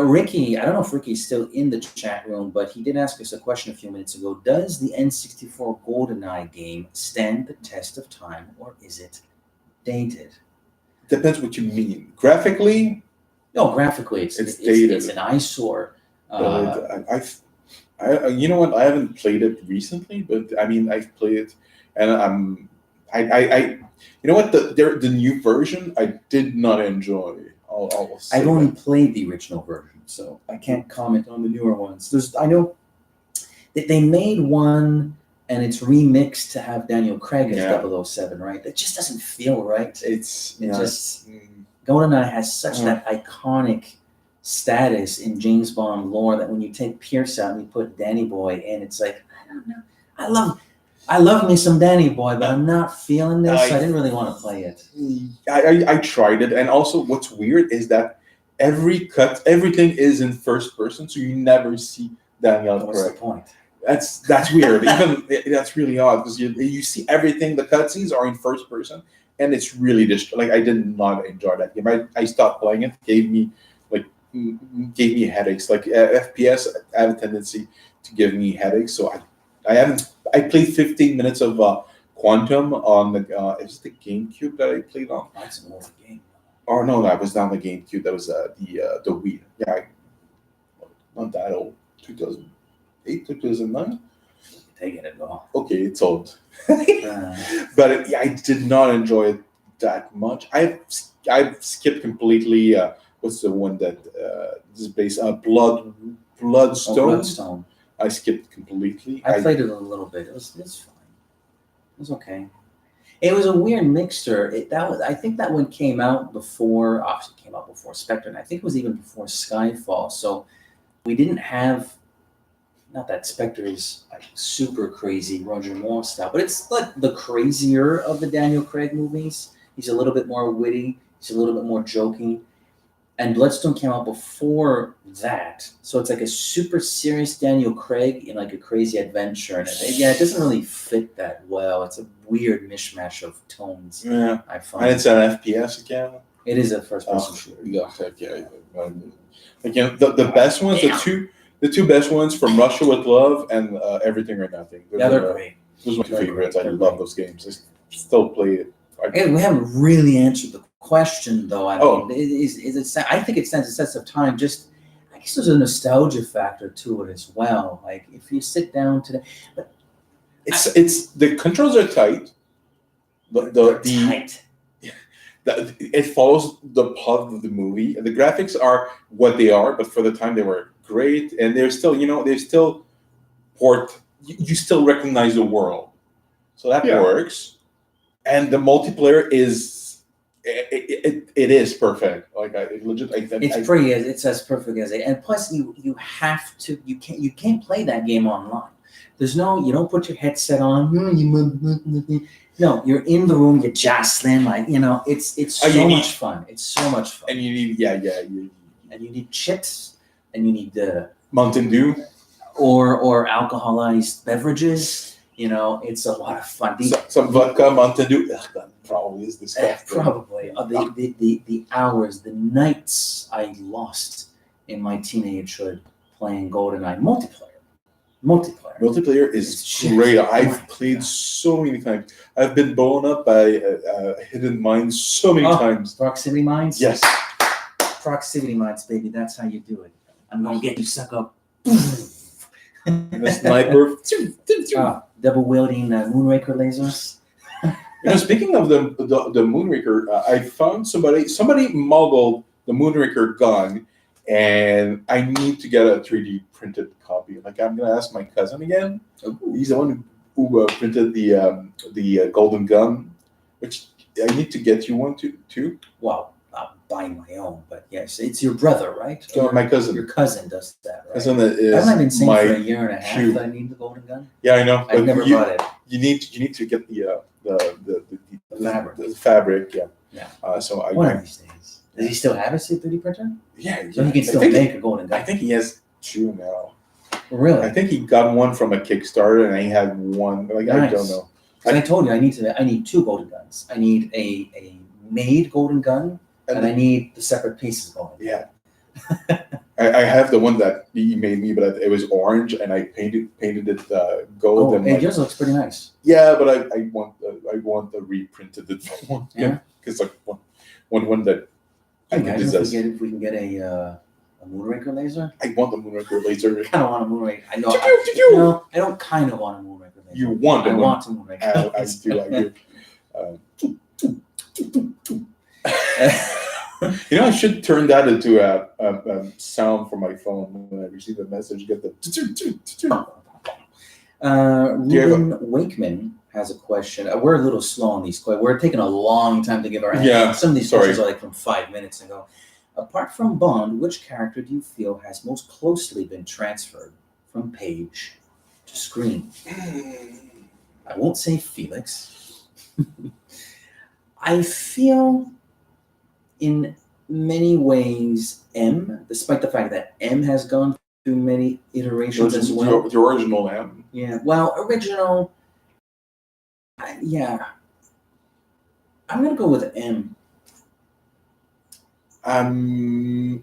Ricky, I don't know if Ricky's still in the chat room, but he did ask us a question a few minutes ago. Does the N64 GoldenEye game stand the test of time, or is it dated? Depends what you mean. Graphically? No, graphically, it's dated. It's an eyesore. You know what? I haven't played it recently, but I mean, I've played it, and you know what? The new version I did not enjoy. I've only played the original version, so I can't comment on the newer ones. I know that they made one, and it's remixed to have Daniel Craig as 007, right? That just doesn't feel right. GoldenEye has such that iconic status in James Bond lore that when you take Pierce out and you put Danny Boy in, it's like, I don't know. I love me some Danny Boy, but I'm not feeling this. I didn't really want to play it. I tried it, and also what's weird is that everything is in first person, so you never see Daniel What's the Craig. point? That's weird. Even that's really odd because you see everything. The cutscenes are in first person, and it's really like I did not enjoy that game. I stopped playing it. Gave me headaches. Like FPS have a tendency to give me headaches, so I haven't. I played 15 minutes of Quantum on the. Is it the GameCube that I played on? That's an old game. Oh no, that was not the GameCube. That was the Wii. Yeah, not that old. 2008, 2009. Taking it though. Okay, it's old. But I did not enjoy it that much. I've skipped completely. What's the one that is based on Bloodstone? Bloodstone. I skipped completely. I played it a little bit. It's fine. It was okay. It was a weird mixture. I think that one came out before. Obviously, came out before Spectre, and I think it was even before Skyfall. So we didn't have. Not that Spectre is like super crazy Roger Moore style, but it's like the crazier of the Daniel Craig movies. He's a little bit more witty. He's a little bit more joking. And Bloodstone came out before that, so it's like a super serious Daniel Craig in like a crazy adventure. And it doesn't really fit that well. It's a weird mishmash of tones. Yeah, I find. And it's an FPS again. It is a first-person shooter. Yeah, again, the best ones, the two best ones from Russia with Love and Everything or Nothing. They're great. Those are my two favorites. I love those games. I still play it. We haven't really answered the question, though. I mean, I think it stands the test of time. Just, I guess there's a nostalgia factor to it as well. Like if you sit down today, it's the controls are tight. Tight. It follows the plot of the movie, and the graphics are what they are. But for the time, they were great, and they're still, you still recognize the world, so that works. And the multiplayer is it is perfect. Like it's as perfect as it. And plus, you have to you can't play that game online. There's no, you don't put your headset on. No, you're in the room. You're jostling, it's so much fun. It's so much fun. And you need and you need chips, and you need the Mountain Dew or alcoholized beverages. It's a lot of fun. Some vodka, Mountain Dew. That probably is disgusting. Probably. The hours, the nights I lost in my teenagehood playing GoldenEye Multiplayer is great. I've played so many times. I've been blown up by hidden mines so many times. Proximity mines? Yes. Proximity mines, baby. That's how you do it. I'm going to get you suck up. The sniper. Double wielding Moonraker lasers. Speaking of the Moonraker, I found somebody modeled the Moonraker gun, and I need to get a 3D printed copy. Like I'm gonna ask my cousin again. He's the one who printed the golden gun, which I need to get you one too. Well, I'll buy my own, but yes, it's your brother, right? My cousin. Your cousin does that, right? Cousin is Haven't I been saying for a year and a half that I need the golden gun? Yeah, I know. I've never bought it. You need to get the fabric. The fabric, yeah. Yeah. So one of these days. Does he still have a 3D printer? Yeah. So he can still make a golden gun. I think he has two now. Really? I think he got one from a Kickstarter, and he had one. Like nice. I don't know. I told you I need two golden guns. I need a made golden gun, and I need the separate pieces going. Yeah. I have the one that he made me, but it was orange, and I painted it gold. Oh, and yours looks pretty nice. Yeah, but I want the reprinted one. Yeah. Because like one that I can possess. If we can get a Moonraker laser. I want the Moonraker laser. I kind of want a Moonraker. I know. No, I don't kind of want a Moonraker laser. You want? I want a Moonraker. I do. I should turn that into a sound for my phone when I receive a message. Get the. Ruben Wakeman has a question. We're a little slow on these questions. We're taking a long time to give our answers. Yeah. Some of these questions are like from 5 minutes ago. Apart from Bond, which character do you feel has most closely been transferred from page to screen? I won't say Felix. I feel in many ways M, despite the fact that M has gone through many iterations as well. The original M. Yeah, well, original, yeah. I'm going to go with M. I don't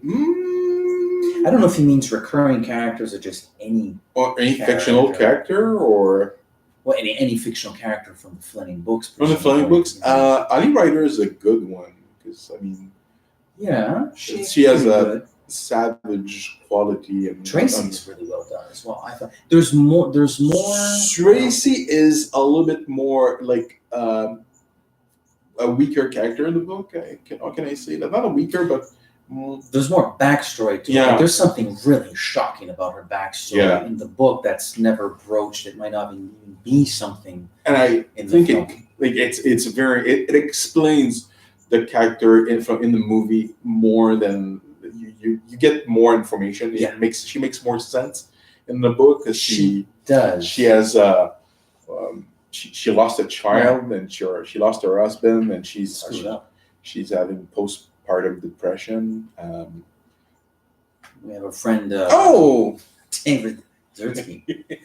know if he means recurring characters or just any... Or any fictional character, or... Well, any fictional character from the Fleming books. From the Fleming books? Ali Ryder is a good one, because, I mean... Yeah, she has a savage quality. And Tracy's really well done as well. I thought there's more. Tracy is a little bit more like a weaker character in the book. How can I say that? Not a weaker, but there's more backstory to it. Like, there's something really shocking about her backstory in the book that's never broached. It might not even be something. And I think it's very. It explains the character in the movie more than you get more information. She makes more sense in the book, because she does. She has she lost a child, and she lost her husband, and she's having postpartum depression. We have a friend. David Zursky.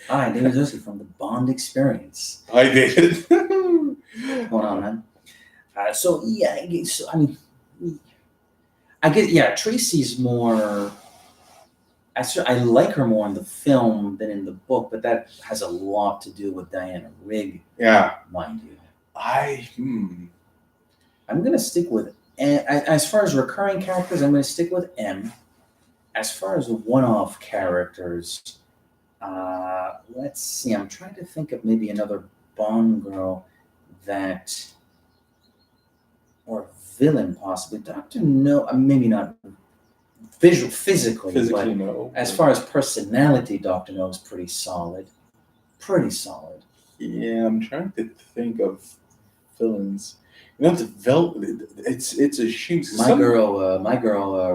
Hi, David Zursky from the Bond Experience. Hi, David. What's going on, man? So yeah, I mean, I get Tracy's more. I like her more in the film than in the book, but that has a lot to do with Diana Rigg. Yeah, mind you. I'm gonna stick with M. As far as recurring characters, I'm gonna stick with M. As far as one-off characters, let's see. I'm trying to think of maybe another Bond girl that. Or villain, possibly. Dr. No, maybe not physically, but no. As far as personality, Dr. No is pretty solid. Pretty solid. Yeah, I'm trying to think of villains. It's a shame. My girl,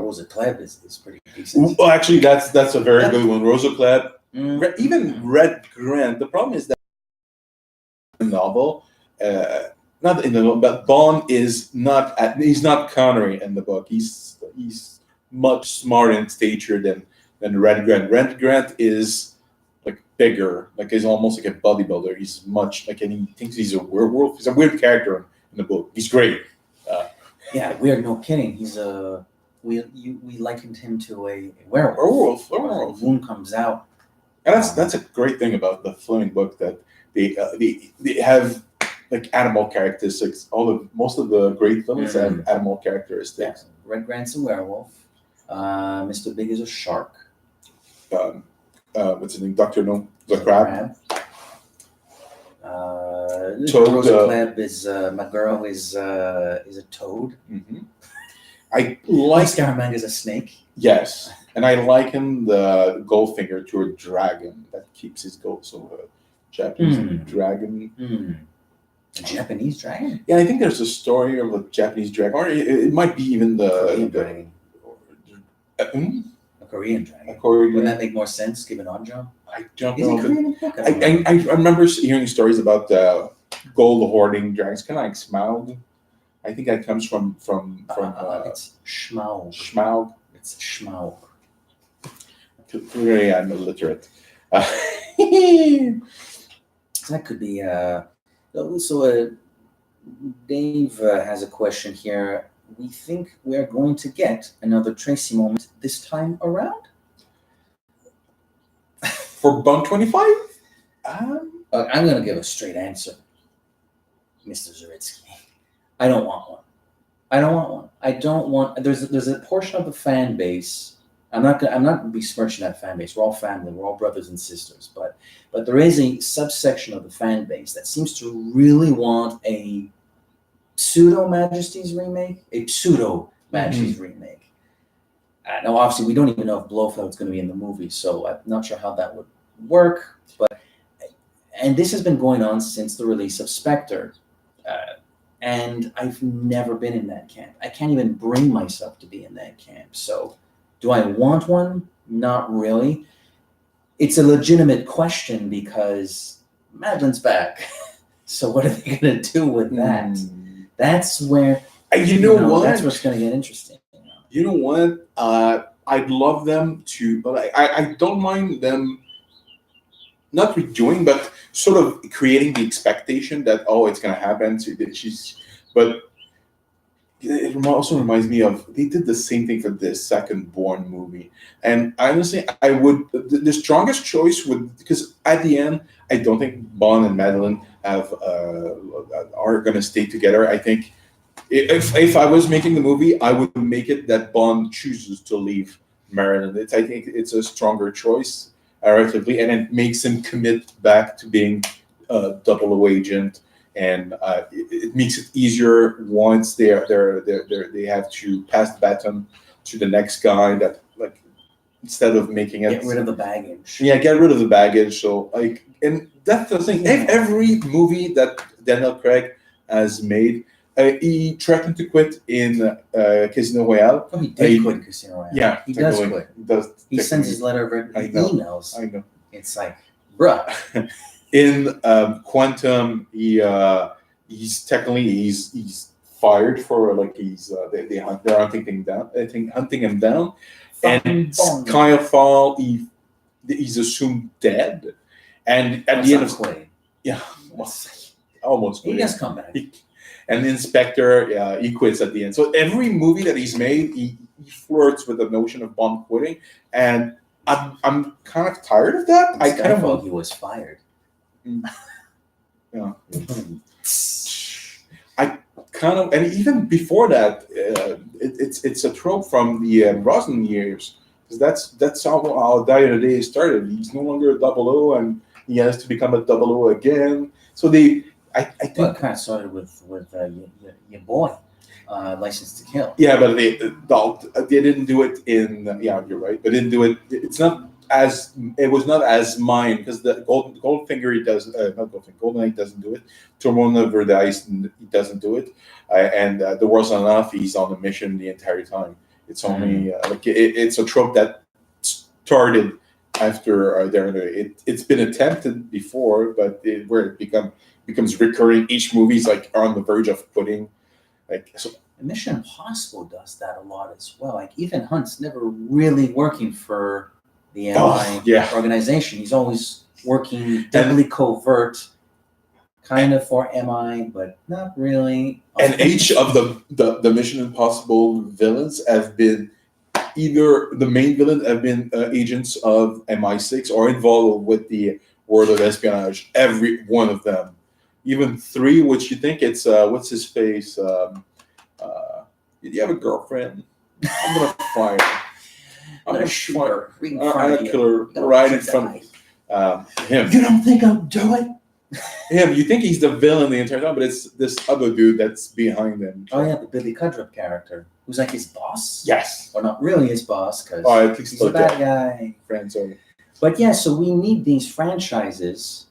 Rosa Klebb is pretty decent. Well, actually, that's a very good one. Rosa Klebb, even Red Grant. The problem is that the novel. Not in the novel, but Bond is not. He's not Connery in the book. He's much smarter in stature than Red Grant. Red Grant is like bigger, like he's almost like a bodybuilder. He's much like, and he thinks he's a werewolf. He's a weird character in the book. He's great. Yeah, weird. No kidding. He's we likened him to a werewolf. Werewolf. The wound comes out. And that's a great thing about the Fleming book, that they have. Like animal characteristics. Most of the great films have animal characteristics. Yeah. Red Grant's a werewolf. Mr. Big is a shark. What's his name? Dr. No, the crab. Rosa Klebb is my girl is a toad. Mm-hmm. I like Scaramanga is a snake. Yes, and I liken the Goldfinger to a dragon that keeps his gold. So a Japanese dragon. A Japanese dragon? Yeah, I think there's a story of a Japanese dragon, or it might be even the Korean dragon. A Korean dragon. Wouldn't that make more sense given Anjom? I don't know. I remember hearing stories about the gold hoarding dragons, kind of like Smaug. I think that comes from it's Schmaug. Schmaug. It's Schmaug. Clearly, I'm illiterate. That could be. So Dave has a question here. We think we're going to get another Tracy moment this time around? For Bond 25? I'm going to give a straight answer, Mr. Zaritsky. I don't want one. I don't want. There's a portion of the fan base. I'm not besmirching that fan base. We're all family. We're all brothers and sisters. But there is a subsection of the fan base that seems to really want a pseudo Majesty's remake. Now, obviously, we don't even know if Blofeld's going to be in the movie, so I'm not sure how that would work. And this has been going on since the release of Spectre. And I've never been in that camp. I can't even bring myself to be in that camp. So do I want one? Not really. It's a legitimate question because Madeline's back. So what are they going to do with that? That's where You know what? That's what's going to get interesting. You know what? I'd love them to. I don't mind them not redoing, but sort of creating the expectation that it's going to happen. So that but it also reminds me of they did the same thing for this second Born movie, and honestly, I would the strongest choice would because at the end, I don't think Bond and Madeline are going to stay together. I think if I was making the movie, I would make it that Bond chooses to leave Maryland. I think it's a stronger choice narratively, and it makes him commit back to being a double O agent, and it makes it easier once they have to pass the baton to the next guy. That like instead of making it get rid of the baggage. Yeah, get rid of the baggage. So and that's the thing. Every movie that Daniel Craig has made. He threatened to quit in Casino Royale. Oh, he did quit Casino Royale. Yeah, he does quit. He sends his letter of emails. I know. It's like, bruh. In Quantum, he's fired for they're hunting him down. Hunting him down, and Skyfall, he's assumed dead, and at the end of almost he does come back. And the inspector, he quits at the end. So every movie that he's made, he flirts with the notion of Bond quitting, and I'm kind of tired of that. I kind of thought he was fired. Yeah. I kind of, and even before that, it's a trope from the Brosnan years, because that's how Die in a Day started. He's no longer a 00, and he has to become a 00 again. So I think it kind of started with your boy, License to Kill. Yeah, but they didn't do it in. Yeah, you're right. They didn't do it. It was not as mine because the Goldfinger he does not Goldfinger. GoldenEye doesn't do it. Tomorrow Never Dies he doesn't do it. And The World's Not Enough, he's on the mission the entire time. It's only it's a trope that started after it's been attempted before, but where it becomes recurring. Each movie's like on the verge of putting Mission Impossible does that a lot as well. Like Ethan Hunt's never really working for the MI organization. He's always working doubly covert, kind of for MI, but not really. And each of the Mission Impossible villains have been either the main villain have been agents of MI6 or involved with the world of espionage. Every one of them. Even 3, which you think it's what's his face? Did you have a girlfriend? I'm gonna fire her. I'm gonna shoot her. I'm gonna kill her right in front of him. You don't think I'll do it? Him. You think he's the villain the entire time, but it's this other dude that's behind him. Oh yeah, the Billy Cudrup character, who's like his boss. Yes. Or not really his boss, because he's a bad guy. Friends only. But yeah, so we need these franchises.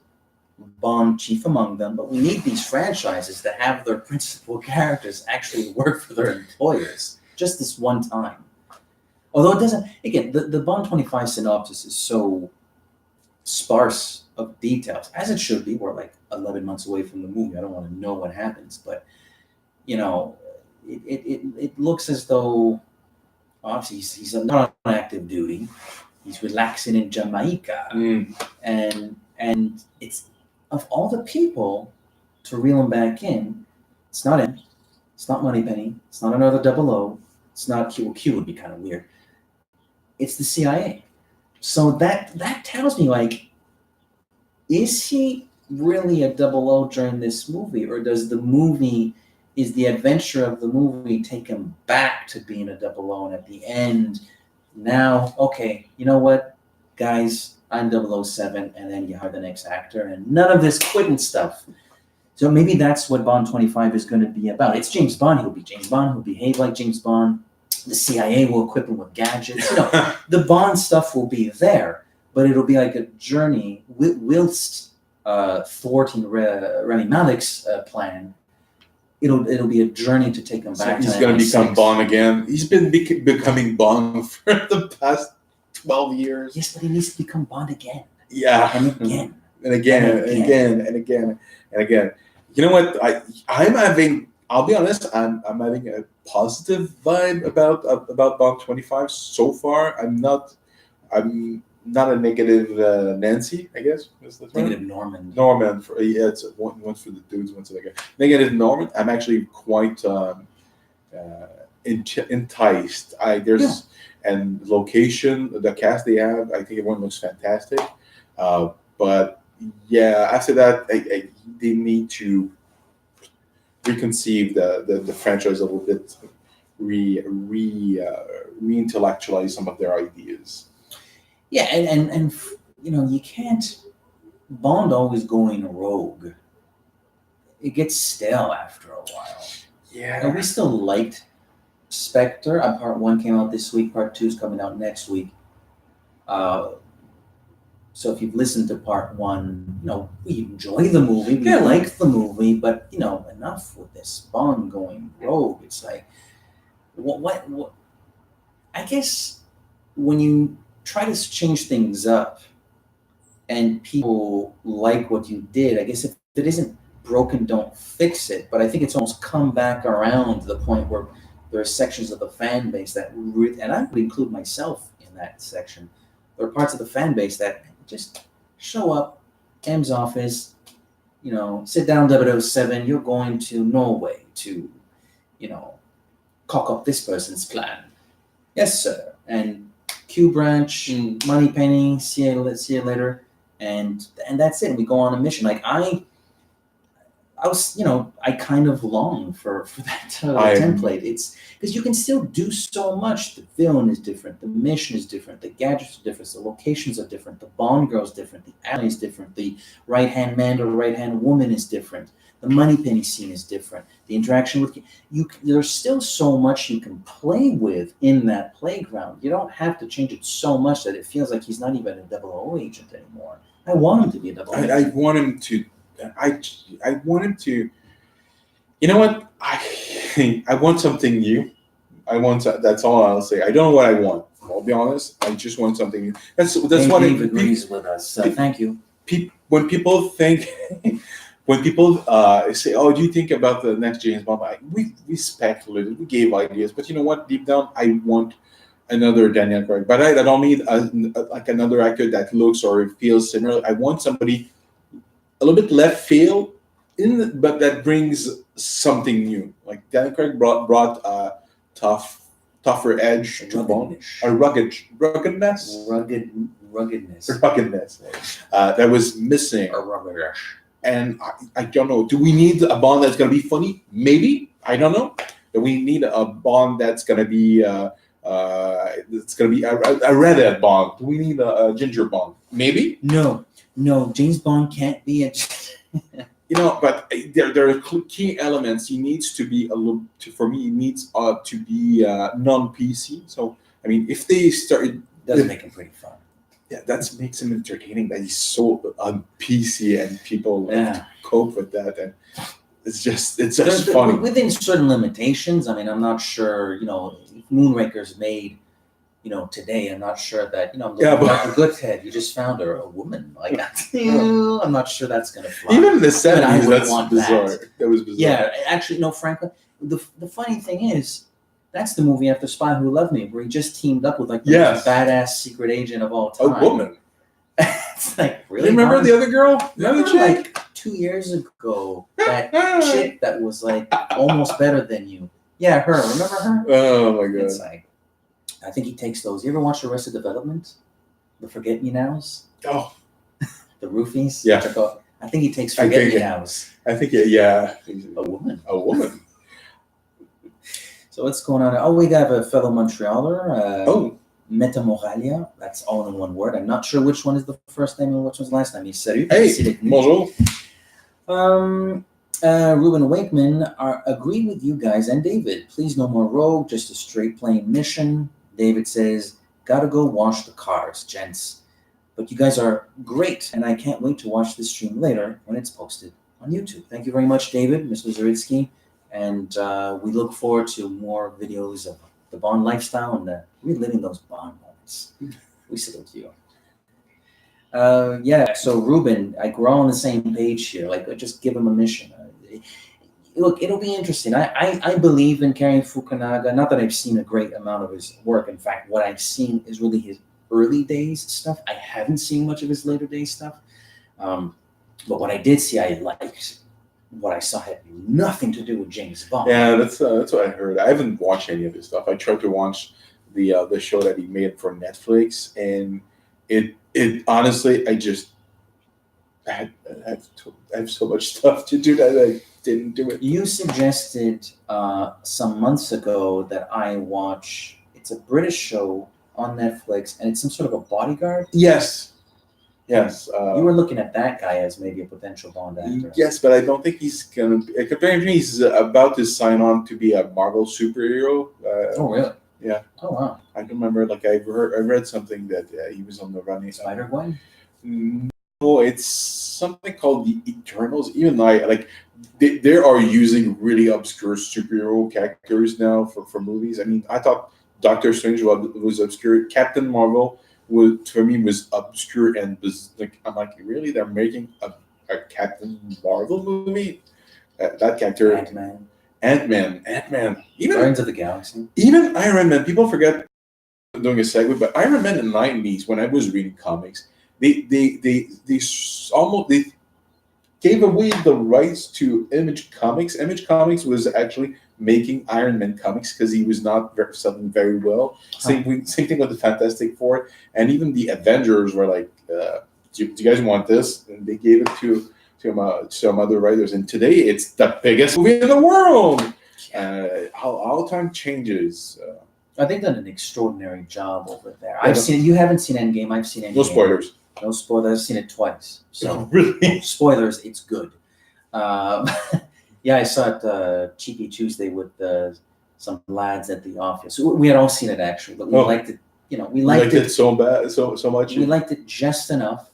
Bond chief among them, but we need these franchises that have their principal characters actually work for their employers just this one time. Although it doesn't, again, the Bond 25 synopsis is so sparse of details, as it should be. We're like 11 months away from the movie. I don't want to know what happens, but it looks as though obviously he's not on active duty. He's relaxing in Jamaica, and it's. Of all the people to reel him back in, it's not him. It's not Moneypenny. It's not another 00. It's not Q. Q would be kind of weird. It's the CIA. So that tells me, like, is he really a 00 during this movie, or is the adventure of the movie take him back to being a 00, and at the end, now, okay, you know what, guys, I'm 007, and then you hire the next actor, and none of this quitting stuff. So maybe that's what Bond 25 is going to be about. It's James Bond. He'll be James Bond. He'll behave like James Bond. The CIA will equip him with gadgets. The Bond stuff will be there, but it'll be like a journey whilst thwarting Rami Malek's plan. It'll be a journey to take him back. He's going to become Bond again. He's been becoming Bond for the past 12 years. Yes, but he needs to become Bond again. Yeah. And again. and again and again and again and again. You know what? I'm having. I'll be honest. I'm having a positive vibe about Bond 25 so far. I'm not a negative Nancy. I guess is the term. Negative Norman. Norman. It's one for the dudes, one for the guy. Negative Norman. I'm actually quite enticed. And location, the cast they have. I think everyone looks fantastic. But yeah, after that, they need to reconceive the franchise a little bit, re-intellectualize some of their ideas. Yeah, and you can't. Bond always going rogue. It gets stale after a while. Yeah. And we still liked Spectre. Part 1 came out this week. Part 2 is coming out next week. So if you've listened to Part 1, we enjoy the movie. We like the movie, but enough with this Bond going rogue. It's like, what? I guess when you try to change things up, and people like what you did, I guess if it isn't broken, don't fix it. But I think it's almost come back around to the point where there are sections of the fan base that, and I would include myself in that section, there are parts of the fan base that just show up, M's office, sit down 007, you're going to Norway to, cock up this person's plan. Yes, sir. And Q branch, money penny, see you later. And that's it. We go on a mission. Like I was, I kind of long for that template. It's because you can still do so much. The villain is different. The mission is different. The gadgets are different. The locations are different. The Bond girl is different. The ally is different. The right-hand man or right-hand woman is different. The moneypenny scene is different. The interaction with you. There's still so much you can play with in that playground. You don't have to change it so much that it feels like he's not even a 00 agent anymore. I want him to be a 00 agent. I want him to. I want him to. You know what? I want something new. That's all I'll say. I don't know what I want. I'll be honest. I just want something new. That's what Dave agrees with us. Thank you. When people think, when people say, "Oh, do you think about the next James Bond?" We speculated, we gave ideas, but you know what? Deep down, I want another Daniel Craig. But I don't need like another actor that looks or feels similar. I want somebody a little bit left field, but that brings something new. Like Daniel Craig brought a tougher edge to Bond, a ruggedness that was missing. And I don't know. Do we need a Bond that's going to be funny? Maybe. I don't know. Do we need a Bond that's going to be it's going to be a redhead Bond? Do we need a ginger Bond? Maybe. No. James Bond can't be a. But there are key elements. He needs to be for me. He needs to be non-PC. So I mean, if they start, doesn't make him pretty fun. Yeah, that makes him entertaining. That he's so PC and people cope with that, and it's just funny within certain limitations. I mean, I'm not sure. If Moonraker's made. Today, I'm not sure that, a good head, you just found her a woman. Like, I'm not sure that's going to fly. Even in the 70s, that's bizarre. That was bizarre. Yeah, actually, frankly, the funny thing is, that's the movie after Spy Who Loved Me, where he just teamed up with, like, the most badass secret agent of all time. A woman. It's like, really? You remember the other girl? The other chick? Like, 2 years ago, that chick that was, like, almost better than you. Yeah, her. Remember her? Oh, my God. It's like, I think he takes those. You ever watch Arrested Development? The Forget-Me-Nows? Oh. The Roofies? Yeah. I think he takes Forget-Me-Nows. I think, yeah. A woman. A woman. So what's going on? Oh, we have a fellow Montrealer. Metamoralia. That's all in one word. I'm not sure which one is the first name and which one's the last name. Salut. Hey, bonjour. Ruben Wakeman agreed with you guys and David. Please no more rogue, just a straight plain mission. David says, gotta go wash the cars, gents. But you guys are great, and I can't wait to watch this stream later when it's posted on YouTube. Thank you very much, David, Mr. Zaritsky, and we look forward to more videos of the Bond lifestyle and reliving those Bond moments. We salute you. Yeah. So Ruben, like we're all on the same page here. Like, just give him a mission. Look, it'll be interesting. I believe in Karen Fukunaga. Not that I've seen a great amount of his work. In fact, what I've seen is really his early days stuff. I haven't seen much of his later days stuff. But what I did see, I liked. What I saw had nothing to do with James Bond. Yeah, that's what I heard. I haven't watched any of his stuff. I tried to watch the show that he made for Netflix, and it honestly, I have so much stuff to do that I didn't do it. You suggested some months ago that I watch. It's a British show on Netflix, and it's some sort of a bodyguard. Yes. You were looking at that guy as maybe a potential Bond actor. Yes, but I don't think he's gonna. Apparently, he's about to sign on to be a Marvel superhero. Oh, really? Yeah. Oh, wow. I don't remember. Like I read something that he was on the running. Spider-Gwen? No, it's something called the Eternals. Even they are using really obscure superhero characters now for movies. I mean, I thought Doctor Strange was obscure. Captain Marvel was obscure and was like, I'm like, really? They're making a Captain Marvel movie? That character, Ant-Man. Even Guardians of the Galaxy. Even Iron Man. People forget doing a segue, but Iron Man in the '90s when I was reading comics, they gave away the rights to Image Comics. Image Comics was actually making Iron Man comics because he was not selling very well. Same thing with the Fantastic Four, and even the Avengers were like, "Do you guys want this?" And they gave it to some other writers. And today, it's the biggest movie in the world. How time changes. I think done an extraordinary job over there. I've seen it. You haven't seen Endgame. I've seen Endgame. No spoilers. No spoilers. I've seen it twice. So really, spoilers. It's good. Yeah, I saw it Cheeky Tuesday with some lads at the office. We had all seen it actually, but we liked it. We liked it so bad, so much. We liked it just enough.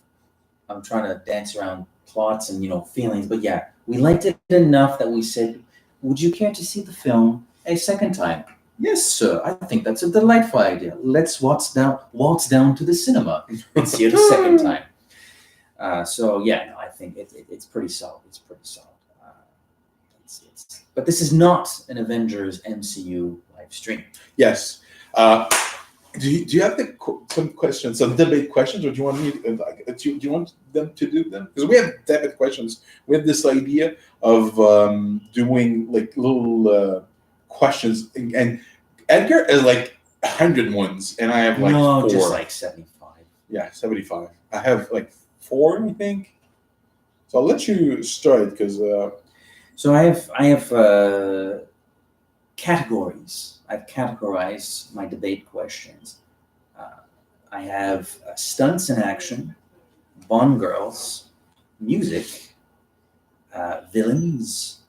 I'm trying to dance around plots and feelings, but yeah, we liked it enough that we said, "Would you care to see the film a second time?" "Yes, sir. I think that's a delightful idea. Let's waltz down to the cinema and see it a second time." So yeah, no, I think it's pretty solid. It's pretty solid. But this is not an Avengers MCU live stream. Yes. Do you have some questions, some debate questions, or do you want me? Do you want them to do them? Because we have debate questions. We have this idea of doing like little questions, and Edgar is like 100 ones, and I have like 4. Just like 75. Yeah, 75. I have like 4, I think. So I'll let you start because. So I have categories. I've categorized my debate questions. I have stunts in action, Bond girls, music, villains,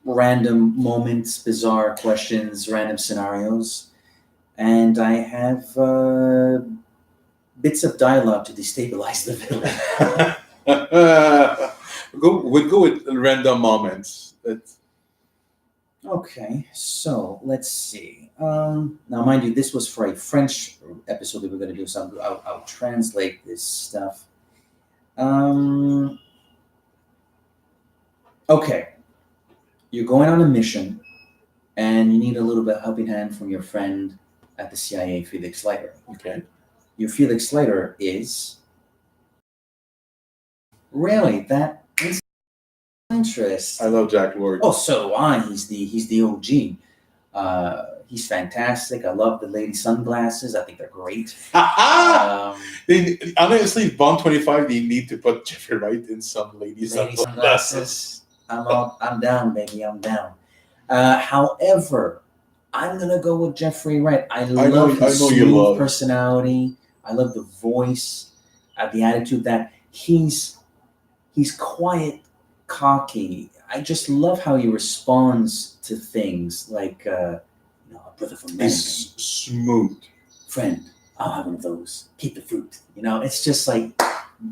random moments, bizarre questions, random scenarios, and I have bits of dialogue to destabilize the villain. We'd go with random moments. Okay, so let's see. Now, mind you, this was for a French episode that we're going to do, so I'll translate this stuff. Okay, you're going on a mission, and you need a little bit of helping hand from your friend at the CIA, Felix Leiter. Okay. Your Felix Leiter is really that interest. I love Jack Lord. Oh, so do I. He's the OG. He's fantastic. I love the lady sunglasses. I think they're great. Honestly, Bond 25, they need to put Jeffrey Wright in some lady sunglasses. I'm down, baby. I'm down. However, I'm gonna go with Jeffrey Wright. I love his smooth personality. I love the voice, the attitude that he's quiet, cocky. I just love how he responds to things like, a brother from America. He's smooth. Friend, I'll have one of those. Keep the fruit. It's just like,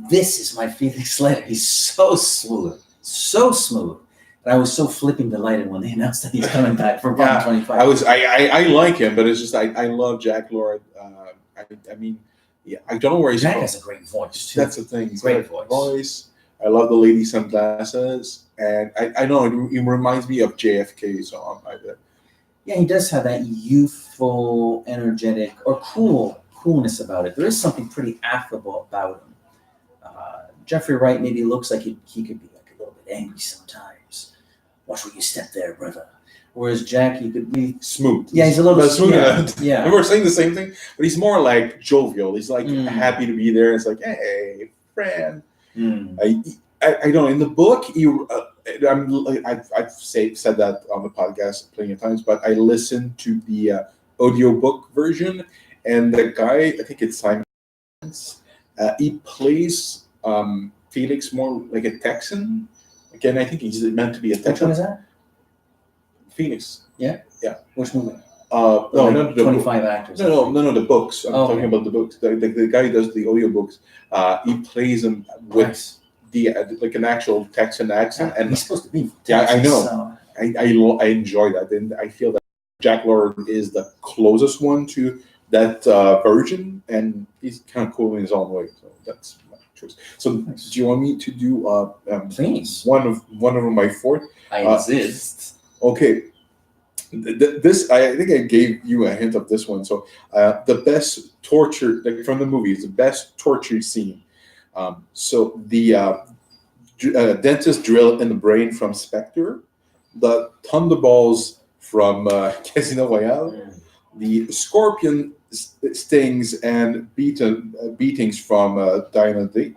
this is my Felix Leiter. He's so smooth. So smooth. And I was so flipping delighted when they announced that he's coming back for Bond 25. I like him, but it's just, I love Jack Lord. I mean, Yeah, I don't know where he's Jack from. has a great voice too. That's the thing. He's Great got a voice. I love the lady sunglasses, and I know it reminds me of JFK. So Yeah, he does have that youthful, energetic, or coolness about it. There is something pretty affable about him. Jeffrey Wright maybe looks like he could be like a little bit angry sometimes. Watch where you step there, brother. Whereas Jack, he could be smooth. Yeah, he's a little smooth. Yeah. And we're saying the same thing, but he's more like jovial. He's like happy to be there. It's like, hey, friend. I don't know. In the book, I've said that on the podcast plenty of times, but I listened to the audiobook version, and the guy, I think it's Simon, he plays Felix more like a Texan. Again, I think he's meant to be a Texan. Which one is that? Phoenix. Yeah? Yeah. Which movie? No, like not the 25 actors. No, the books. I'm talking okay. about the books. The guy who does the audiobooks, he plays them with Nice. like an actual Texan accent. And he's supposed to be Texas, yeah, I know. So. I enjoy that. And I feel that Jack Lord is the closest one to that version, and he's kind of cool in his own way. So that's my choice. So Nice. do you want me to do Please. one of my fourth? I insist. Okay. This I think I gave you a hint of this one. So the best torture, like from the movies, the best torture scene. So the dentist drill in the brain from Spectre, the thunderballs from Casino Royale, the scorpion stings and beatings from Diana Day,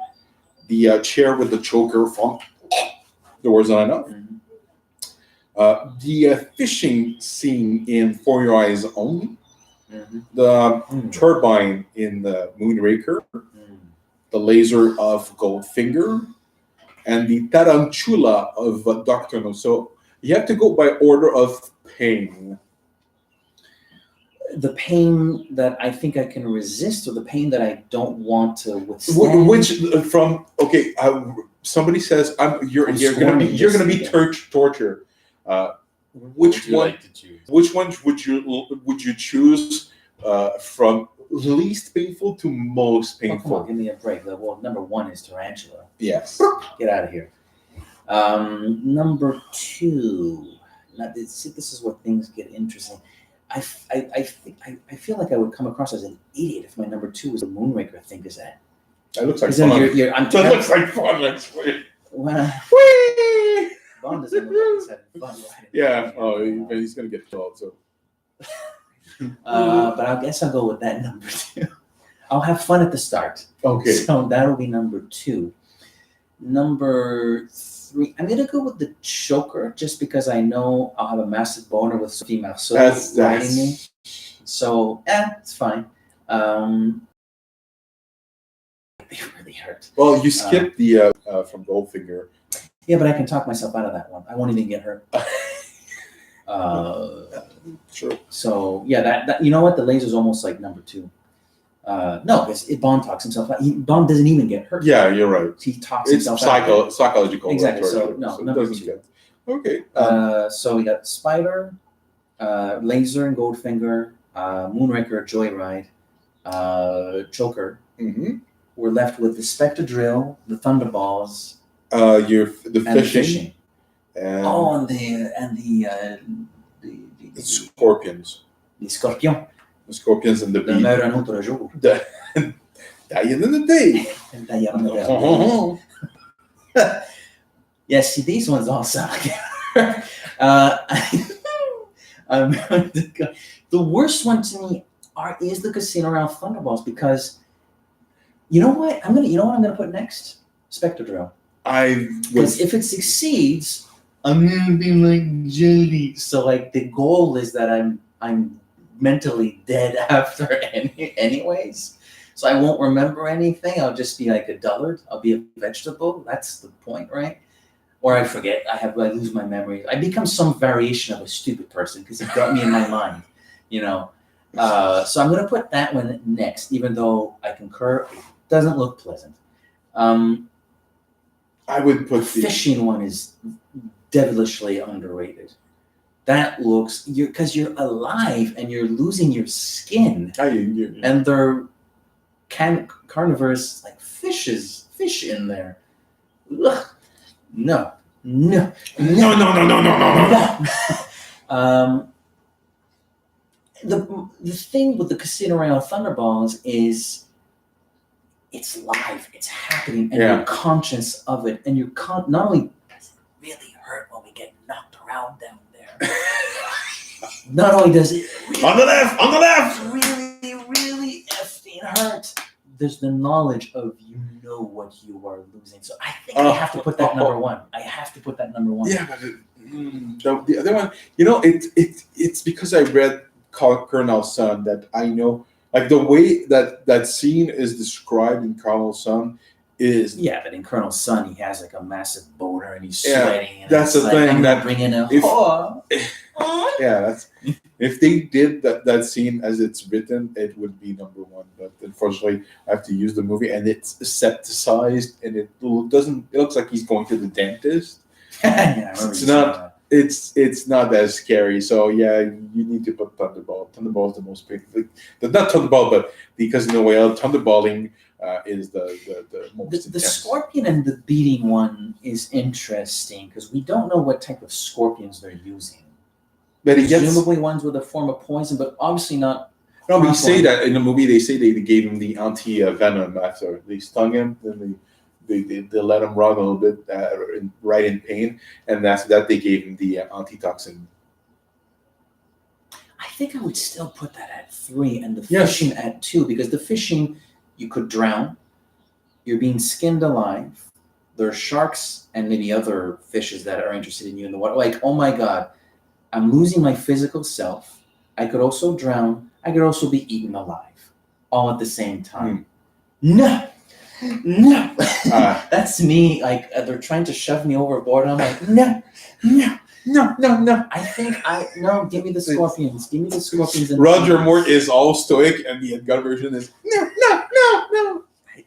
the chair with the choker from There Was Not Enough. The fishing scene in For Your Eyes Only, the turbine in the Moonraker, the laser of Goldfinger, and the tarantula of Dr. No. So you have to go by order of pain. The pain that I think I can resist, or the pain that I don't want to withstand. Which from somebody says you're gonna be tortured. Which one? Like to choose? Which one would you choose from least painful to most Oh, painful? come on, give me a break. Well, number one is tarantula. Yes. Get out of here. Number two. Now, this is where things get interesting. I feel like I would come across as an idiot if my number two was the Moonraker thing. Is that? That looks like Then fun. that looks like fun. Actually. Well, Whee! Bond doesn't look like he's having fun. Yeah. Oh, he's gonna get killed. So. But I guess I'll go with that number two. I'll have fun at the start. Okay. So that'll be number two. Number three, I'm gonna go with the choker, just because I know I'll have a massive boner with Sophie Marceau riding me. So it's fine. They really hurt. Well, you skipped the from Goldfinger. Yeah, but I can talk myself out of that one. I won't even get hurt. Sure. So yeah, that you know what? The laser's almost like number two. No, because Bond talks himself out. Bond doesn't even get hurt. Yeah, you're right. He talks It's himself out. psychological. Exactly. torture, So no, it number doesn't two. get. Okay. So we got Spider, Laser and Goldfinger, Moonraker, Joyride, Choker. We're left with the Spectre Drill, the Thunderballs, The and fishing. And The scorpions. the Scorpion. The scorpions and the Le bee. meurt un autre jour. Dying in the day. And Diana Del Rey. Yeah, see, these ones all sound like I'm going to go. The worst one to me is the Casino Royale Thunderballs, because you know what? I'm gonna put next? Spectre Drill. Because if it succeeds, I'm gonna be like Jody. So like the goal is that I'm mentally dead after anyways. So I won't remember anything. I'll just be like a dullard. I'll be a vegetable. That's the point, right? Or I forget. I lose my memory. I become some variation of a stupid person because it got me in my mind, you know. So I'm gonna put that one next, even though I concur, it doesn't look pleasant. I would put the fishing one is devilishly underrated. That looks because you're alive and you're losing your skin, and they're carnivorous like fish in there. Ugh. No. No. No, no, no, no, no, no, no. The thing with the Casino Royale Thunderballs is it's live, it's happening, and you're conscious of it, and you're not only does it really hurt when we get knocked around down there, not only does it really, on the left, really, really effing hurt, there's the knowledge of what you are losing. So I think I have to put that number one. I have to put that number one. Yeah, but the other one, it's because I read Colonel's Son that I know, like the way that scene is described in Colonel's Son is. Yeah, but in Colonel's Son, he has like a massive boner and he's sweating. And that's the thing. I'm that bring in a. That's if they did that scene as it's written, it would be number one. But unfortunately, I have to use the movie, and it's asepticized, and it doesn't. It looks like he's going to the dentist. It's not. It's not that scary. So yeah, you need to put Thunderball. Thunderball is the most big. Not Thunderball, but because in a way, Thunderballing is the most. The scorpion and the beating one is interesting because we don't know what type of scorpions they're using. But presumably ones with a form of poison, but obviously not. No, we say that in the movie. They say they gave him the anti-venom after they stung him. Then they let him run a little bit, right in pain, and after that they gave him the antitoxin. I think I would still put that at 3 and the fishing at 2 because the fishing you could drown. You're being skinned alive. There are sharks and maybe other fishes that are interested in you in the water. Like, oh my God. I'm losing my physical self. I could also drown. I could also be eaten alive, all at the same time. No. That's me. Like they're trying to shove me overboard, and I'm like, no. I think give me the scorpions. Give me the scorpions. Roger Moore is all stoic, and the Edgar version is no.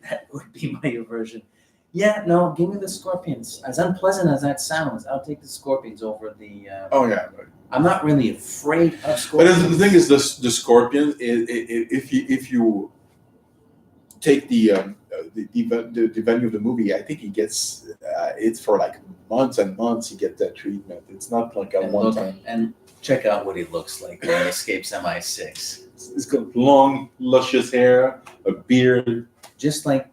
That would be my version. Yeah, no, give me the scorpions. As unpleasant as that sounds, I'll take the scorpions over the. I'm not really afraid of scorpions. But the thing is, the scorpion. If you take the venue of the movie, I think he gets it's for like months and months. He gets that treatment. It's not like a one time. And check out what he looks like when he escapes MI6. He's got long, luscious hair, a beard, just like.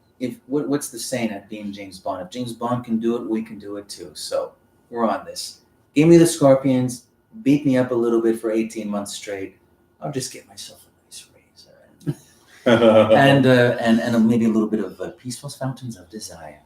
What's the saying at being James Bond? If James Bond can do it, we can do it too. So we're on this. Give me the scorpions. Beat me up a little bit for 18 months straight. I'll just get myself a nice razor and maybe a little bit of peaceful fountains of desire.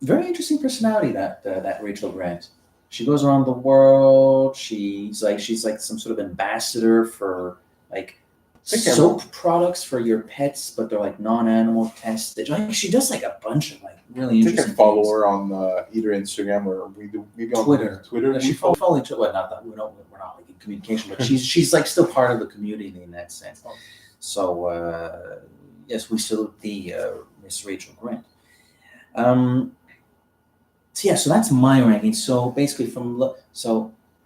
Very interesting personality that Rachel Grant. She goes around the world. She's like some sort of ambassador for like. Soap products for your pets, but they're like non-animal tested. Like she does like a bunch of like really interesting. I think I follow her on either Instagram or maybe on Twitter. Yeah, she follow each other. Well, not that we're not like in communication, but she's like still part of the community in that sense. So yes, we salute the Miss Rachel Grant. So that's my ranking. So basically,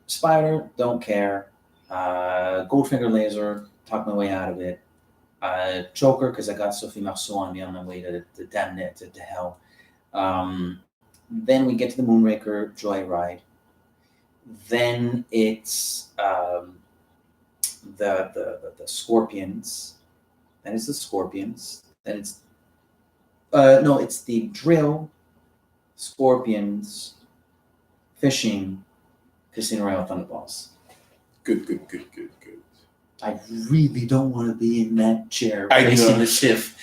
Spider, don't care. Goldfinger Laser. Talk my way out of it. Joker, because I got Sophie Marceau on me on my way to damn it to hell. Then we get to the Moonraker Joyride. Then it's the Scorpions. Then it's the Scorpions. Then it's it's the Drill, Scorpions, Fishing, Casino Royale Thunderballs. Good. I really don't want to be in that chair facing the shift.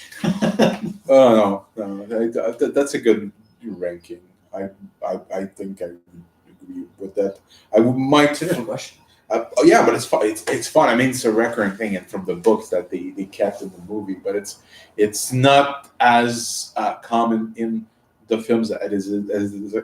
No, that's a good ranking. I think I agree with that. I might. Question. But it's fun. It's fun. I mean, it's a recurring thing from the books that they kept in the movie, but it's not as common in the films as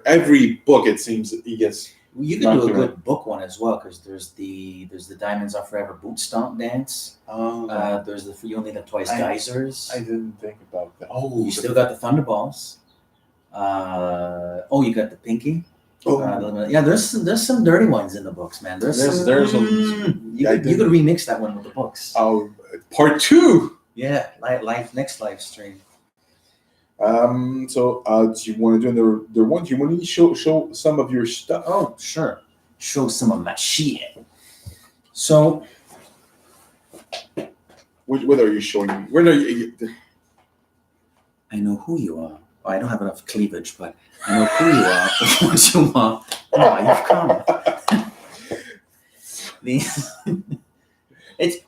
every book. It seems he gets. You could do a good book one as well because there's the Diamonds Are Forever boot stomp dance. There's the You Only Live Twice geysers. I didn't think about that. You still got the Thunderballs. You got the Pinky. There's some dirty ones in the books, man. There's some. You could remix that one with the books. Part 2. Yeah, next live stream. So do you want to do the one? Do you want to show some of your stuff? Oh, sure. Show some of my shit. So, What are you showing me? Where are you? I know who you are. Oh, I don't have enough cleavage, but I know who you are, what you are, and why you've come.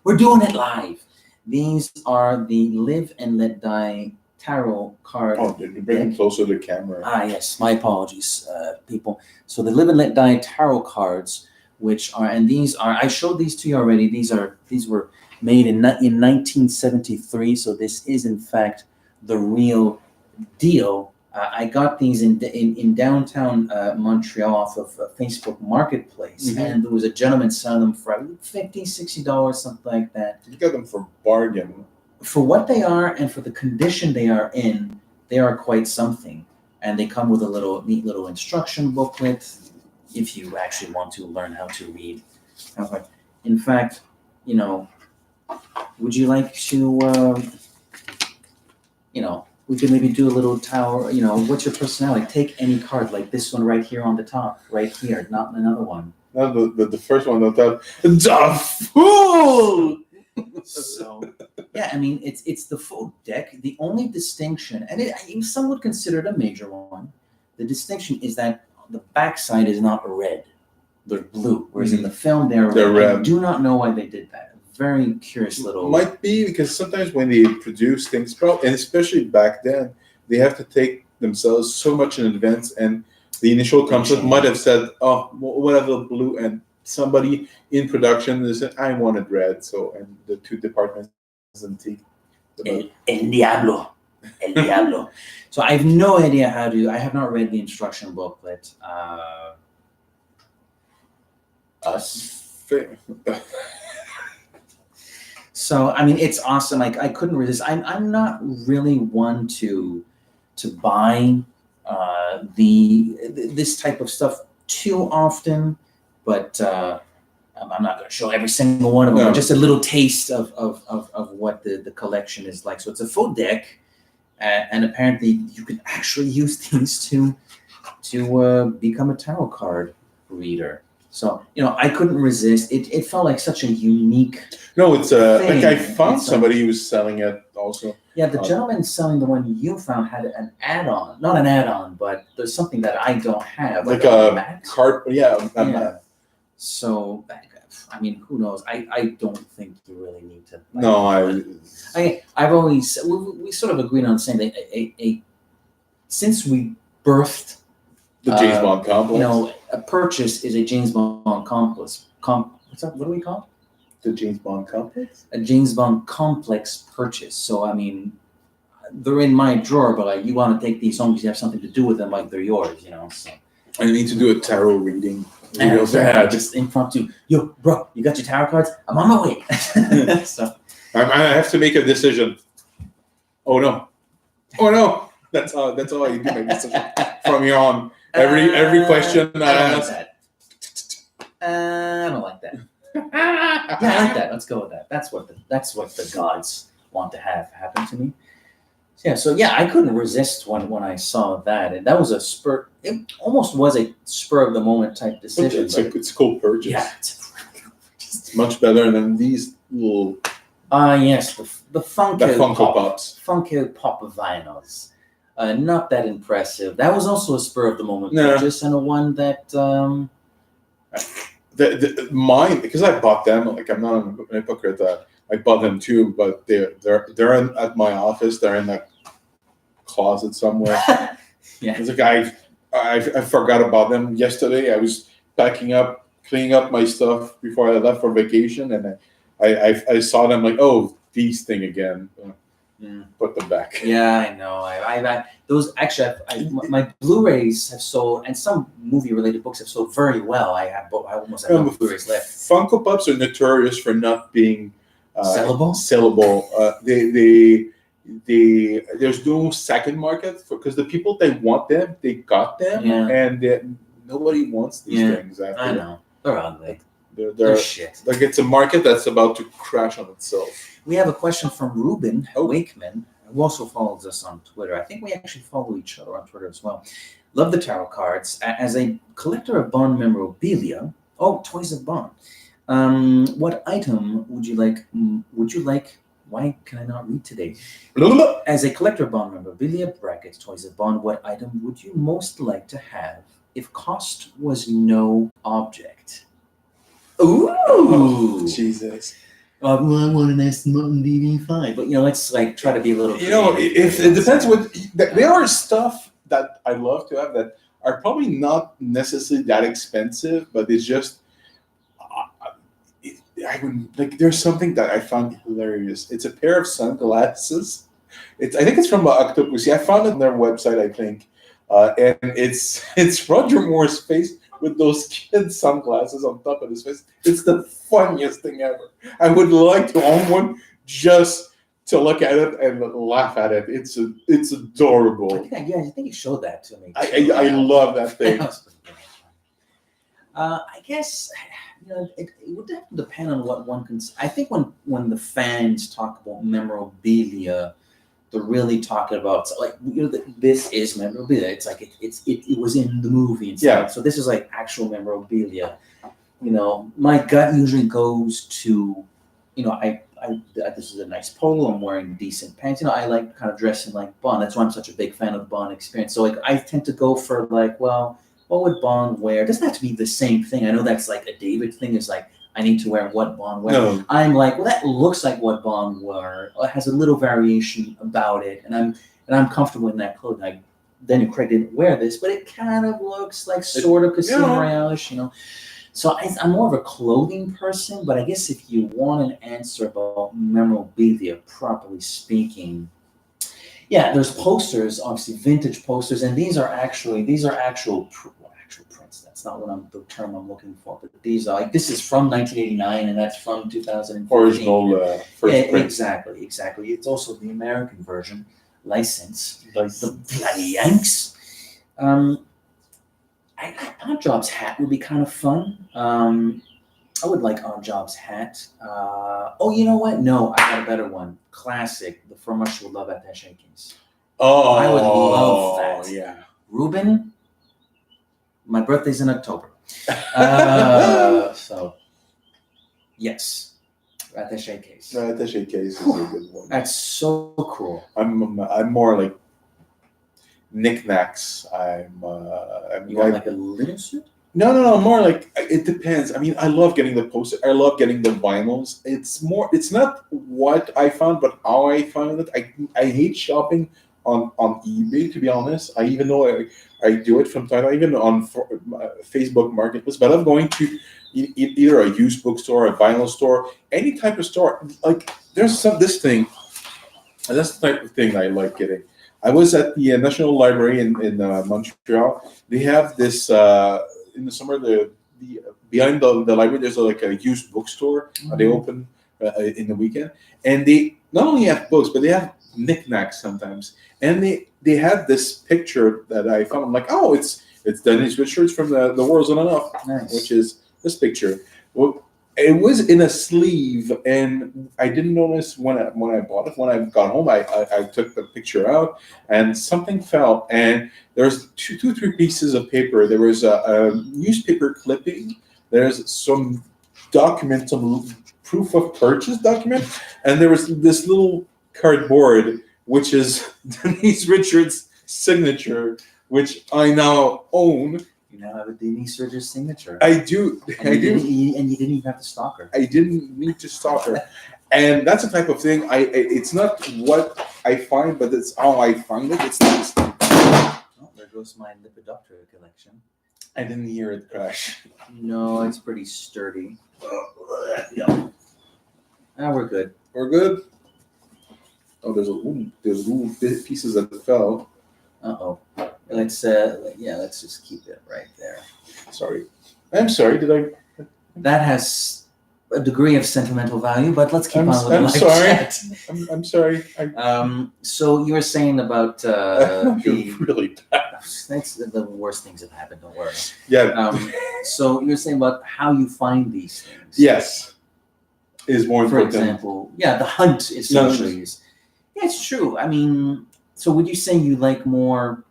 We're doing it live. These are the Live and Let Die tarot card. Oh, bring it closer to the camera. Yes, my apologies, people. So the Live and Let Die tarot cards, and these are, I showed these to you already. These were made in 1973. So this is in fact the real deal. I got these in downtown Montreal off of Facebook Marketplace, and there was a gentleman selling them for $50, $60, something like that. You got them for bargain. For what they are and for the condition they are in, they are quite something. And they come with a neat little instruction booklet if you actually want to learn how to read. In fact, would you like to, we could maybe do a little tower, what's your personality? Take any card, like this one right here on the top, right here, not another one. No, the first one, the fool! So, yeah, I mean, it's the full deck. The only distinction, and some would consider it a major one, the distinction is that the backside is not red. They're blue, whereas in the film they're red. I do not know why they did that. Very curious little. Might be because sometimes when they produce things, and especially back then, they have to take themselves so much in advance, and the initial concept might have said, "Oh, whatever blue," and somebody in production said, "I wanted red." So, and the two departments antique. El Diablo. So I have no idea how to. I have not read the instruction booklet. So I mean, it's awesome. Like I couldn't resist. I'm not really one to buy this type of stuff too often, but I'm not going to show every single one of them. No. But just a little taste of what the collection is like. So it's a full deck, and apparently you can actually use these to become a tarot card reader. So, I couldn't resist. It felt like such a unique. No, it's like I found somebody who was selling it also. Yeah, the gentleman selling the one you found had an add-on. Not an add-on, but there's something that I don't have. Like a mat? Card, yeah. Mat. So, I mean, who knows? I don't think you really need to. No, I've always, we sort of agreed on saying that since we birthed the James Bond complex. A purchase is a James Bond complex. What's that? What do we call it? The James Bond complex? A James Bond complex purchase. So, I mean, they're in my drawer, but you want to take these home because you have something to do with them, like they're yours, So. I need to do a tarot reading. Just impromptu. Yo, bro, you got your tarot cards? I'm on my way. So I have to make a decision. Oh no. That's how I do my decision from here on. Every question I ask. I don't like that. Yeah, I like that. Let's go with that. That's what the gods want to have happen to me. So I couldn't resist when I saw that, and that was a spur. It almost was a spur of the moment type decision. It's a cool purchase. Yeah, it's much better than these little. Yes, the Funko Pops. Funko Pop vinyls. Not that impressive. That was also a spur of the moment purchase, and a one that. Mine, because I bought them. Like I'm not an hypocrite. I bought them too, but they're at my office. They're in the closet somewhere. Yeah. There's a guy. I forgot about them yesterday. I was packing up, cleaning up my stuff before I left for vacation, and I saw them like, oh, these thing again. Put them back. Yeah, I know. I those actually. My Blu-rays have sold, and some movie-related books have sold very well. I almost have no Blu-rays left. Funko Pops are notorious for not being sellable. There's no second market because the people that want them, they got them, and nobody wants these things. I know they're ugly. They're shit. Like it's a market that's about to crash on itself. We have a question from Ruben Wakeman, who also follows us on Twitter. I think we actually follow each other on Twitter as well. Love the tarot cards. As a collector of Bond memorabilia, Toys of Bond. What item would you like? Why can I not read today? As a collector of Bond memorabilia, brackets Toys of Bond, what item would you most like to have if cost was no object? Ooh, Jesus. I want an S Mutton DD5, but let's like try to be a little. If it depends what there are stuff that I love to have that are probably not necessarily that expensive, but it's just I would like. There's something that I found hilarious. It's a pair of sunglasses. I think it's from Octopus. I found it on their website, I think, and it's Roger Moore's face with those kid sunglasses on top of his face. It's the funniest thing ever. I would like to own one just to look at it and laugh at it. It's adorable. I think you showed that to me. I love that thing. I guess it would have to depend on what one can. I think when the fans talk about memorabilia, they're really talking about this is memorabilia. It's like it was in the movie and stuff. Yeah. So this is like actual memorabilia. My gut usually goes to, this is a nice polo. I'm wearing decent pants. I like kind of dressing like Bond. That's why I'm such a big fan of the Bond experience. So I tend to go for what would Bond wear? It doesn't have to be the same thing. I know that's like a David thing. Is like I need to wear what Bond wear. No. I'm like, well, that looks like what Bond wore. It has a little variation about it, and I'm comfortable in that clothing. Daniel Craig didn't wear this, but it kind of looks like sort of Casino Royale-ish, So I'm more of a clothing person, but I guess if you want an answer about memorabilia, properly speaking, there's posters, obviously vintage posters, and these are actual prints. That's not the term I'm looking for, but these are this is from 1989, and that's from 2015. Original first print. Exactly. It's also the American version, licensed. The bloody Yanks. Odd Jobs hat would be kind of fun. I would like Odd Jobs hat. You know what? No, I got a better one. Classic, the From Russia with Love Attaché case. Oh, I would love that. Yeah. Ruben, my birthday's in October. So, yes, Attaché case. Attaché case is a good one. That's so cool. I'm more like knickknacks. You want like a little suit? No. More like it depends. I mean, I love getting the poster. I love getting the vinyls. It's not what I found, but how I found it. I hate shopping on eBay, to be honest. Even though I do it from time to time, even on Facebook Marketplace. But I'm going to either a used bookstore, a vinyl store, any type of store. Like there's this thing. And that's the type of thing I like getting. I was at the National Library in Montreal. They have this in the summer. The behind the library, there's like a used bookstore. They open in the weekend, and they not only have books, but they have knickknacks sometimes. And they had this picture that I found. I'm like, oh, it's Dennis Richards from the World's Not Enough, nice. Which is this picture. Well, it was in a sleeve, and I didn't notice when I bought it. When I got home, I took the picture out, and something fell. And there's three pieces of paper. There was a newspaper clipping. There's some document, some proof of purchase document, and there was this little cardboard, which is Denise Richards' signature, which I now own. You now have a Denise Richards signature. I do. And you didn't even have to stalk her. I didn't need to stalk her. And that's the type of thing. It's not what I find, but it's how I find it. It's nice. Oh, there goes my Lepidoptera collection. I didn't hear it crash. No, it's pretty sturdy. Yeah. We're good. We're good. Oh, there's little pieces that fell. Uh-oh. Let's just keep it right there. Sorry. I'm sorry. Did I? That has a degree of sentimental value, but let's keep on with the I'm live sorry. chat. I'm sorry. So you were saying about You're really bad. that's the worst things have happened. Don't worry. Yeah. So you're saying about how you find these things. Yes. Is more For important. example, the hunt essentially is. Yeah, it's true. I mean, so would you say you like more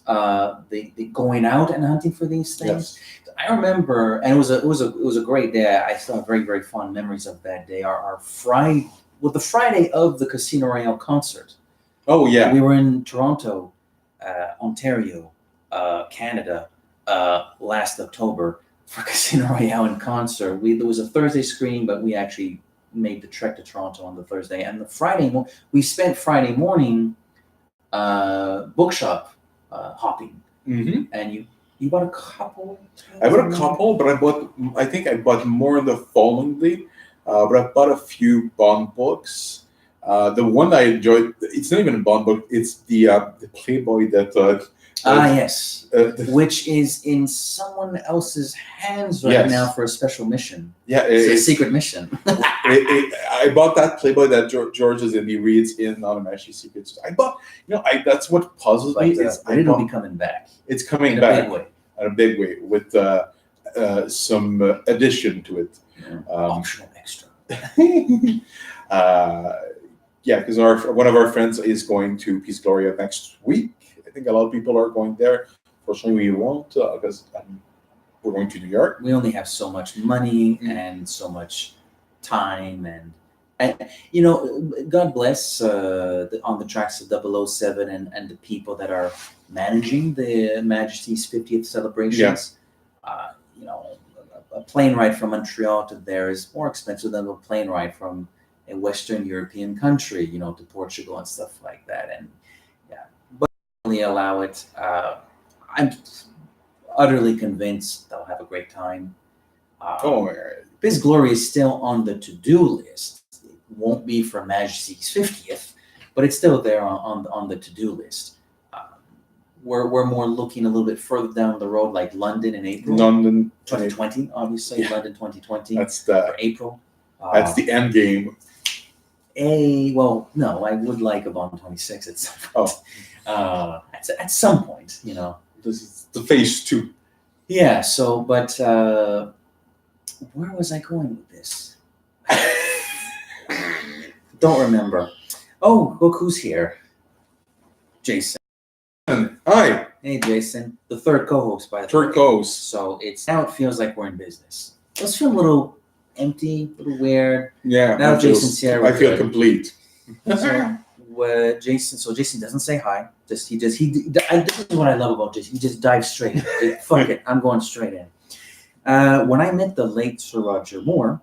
the going out and hunting for these things? Yes. I remember, and it was a great day. I still have very, very fond memories of that day. Our Friday, the Friday of the Casino Royale concert. Oh yeah. We were in Toronto, Ontario, Canada, last October for Casino Royale in concert. There was a Thursday screening, but we actually made the trek to Toronto on the Thursday. And the Friday, we spent Friday morning bookshop hopping. Mm-hmm. And you bought a couple? I bought a couple, but I think I bought more the following day. But I bought a few Bond books. The one I enjoyed, it's not even a Bond book, it's the Playboy that... yes. Which is in someone else's hands right now for a special mission. Yeah. It's a secret mission. I bought that Playboy that George is in, he reads in Automatic Secrets. I bought, that's what puzzles me. But it'll be coming back. It's coming in back. A big way. In a big way, with some addition to it. Optional extra. Because one of our friends is going to Peace Gloria next week. I think a lot of people are going there. Fortunately, we won't because we're going to New York. We only have so much money and so much time, and God bless on the tracks of 007 and the people that are managing the Majesty's 50th celebrations. A plane ride from Montreal to there is more expensive than a plane ride from a Western European country, to Portugal and stuff like that. And but only allow it. I'm utterly convinced they'll have a great time. His Glory is still on the to-do list. It won't be for Majesty's 50th, but it's still there on the to-do list. We're more looking a little bit further down the road, like London in April. London 2020, obviously. Yeah. London 2020. That's for April. That's the end game. Well, no, I would like a Bond 26 at some point. At some point, This is the phase 2. Yeah. So, but where was I going with this? Don't remember. Oh, look who's here. Jason. Hi. Hey, Jason. The third co-host, by the way. Third co-host. So now it feels like we're in business. Let's feel a little empty, a little weird. Yeah. Now Jason's here. I feel complete. Jason doesn't say hi. This is what I love about Jason. He just dives straight in. Fuck it, I'm going straight in. When I met the late Sir Roger Moore,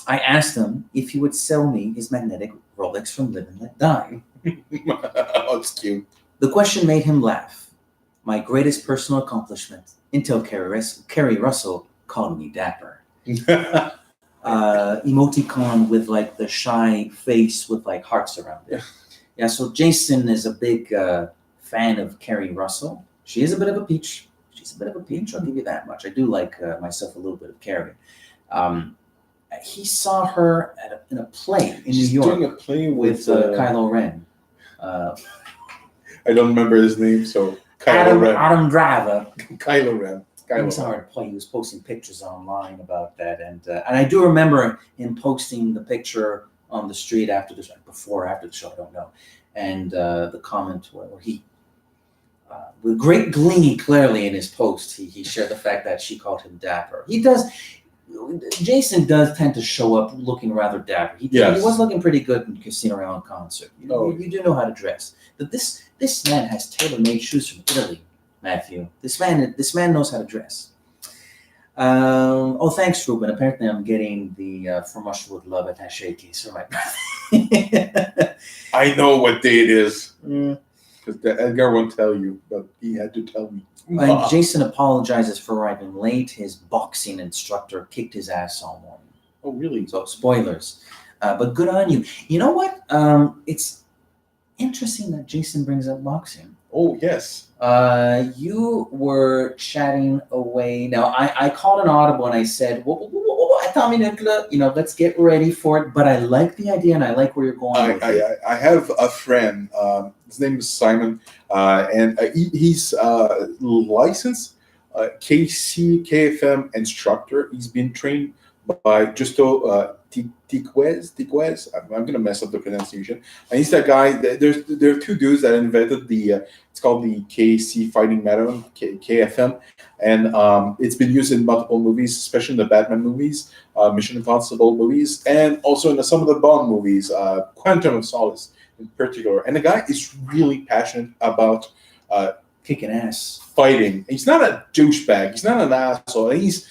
I asked him if he would sell me his magnetic Rolex from Live and Let Die. That's cute. The question made him laugh. My greatest personal accomplishment until Kerry Russell called me dapper. Emoticon with like the shy face with like hearts around it. Yeah, so Jason is a big fan of Kerry Russell. She is a bit of a peach. I'll give you that much. I do like myself a little bit of Kerry. He saw her in a play in New York. Doing a play with Kylo Ren. I don't remember his name, so Kylo Ren. Adam Driver. Kylo Ren. He saw her at a play. He was posting pictures online about that, and I do remember him posting the picture on the street after the show. I don't know, and the comment where he, with great glee, clearly in his post, he shared the fact that she called him dapper. Jason does tend to show up looking rather dapper. He was looking pretty good in Casino Royale concert. You do know how to dress. But this man has tailor-made shoes from Italy, Matthew. This man knows how to dress. Thanks, Ruben. Apparently, I'm getting the From Russia with Love attaché case for my birthday. I know what day it is. Because Edgar won't tell you, but he had to tell me. And Jason apologizes for arriving late. His boxing instructor kicked his ass all morning. Oh, really? So, spoilers. But good on you. You know what? It's interesting that Jason brings up boxing. Oh, yes. You were chatting away. Now, I called an audible and I said, attends une minute là. Let's get ready for it. But I like the idea and I like where you're going with it. I have a friend. His name is Simon, and he's licensed KFM instructor. He's been trained by Justo Tiquez. I'm gonna mess up the pronunciation. And he's that guy. There are two dudes that invented the. It's called the KC fighting method, KFM, and it's been used in multiple movies, especially in the Batman movies, Mission Impossible movies, and also in some of the Bond movies, Quantum of Solace in particular. And the guy is really passionate about kicking ass, fighting. He's not a douchebag. He's not an asshole. He's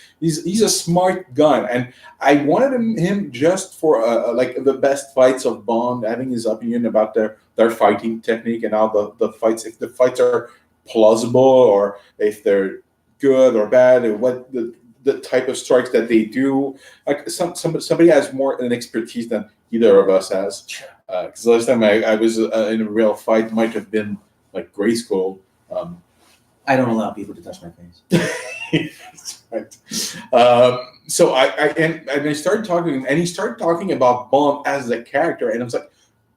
a smart guy, and I wanted him just for like the best fights of Bond, having his opinion about their fighting technique and how the fights, if the fights are plausible or if they're good or bad, and what the type of strikes that they do. Like somebody has more an expertise than either of us has. Because last time I was in a real fight, might have been like grade school. I don't allow people to touch my face. Right. So I started talking, and he started talking about Bond as a character, and I was like,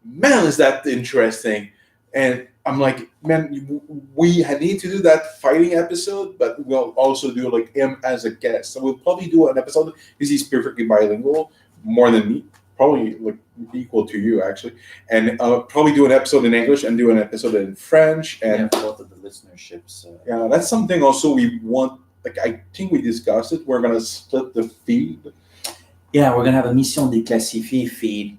man, is that interesting? And I'm like, man, we need to do that fighting episode, but we'll also do like him as a guest. So we'll probably do an episode because he's perfectly bilingual, more than me, probably like equal to you actually, and probably do an episode in English and do an episode in French. And both of the listenerships. Yeah, that's something also we want. Like I think we discussed it. We're gonna split the feed. Yeah, we're gonna have a Mission Déclassifiée feed,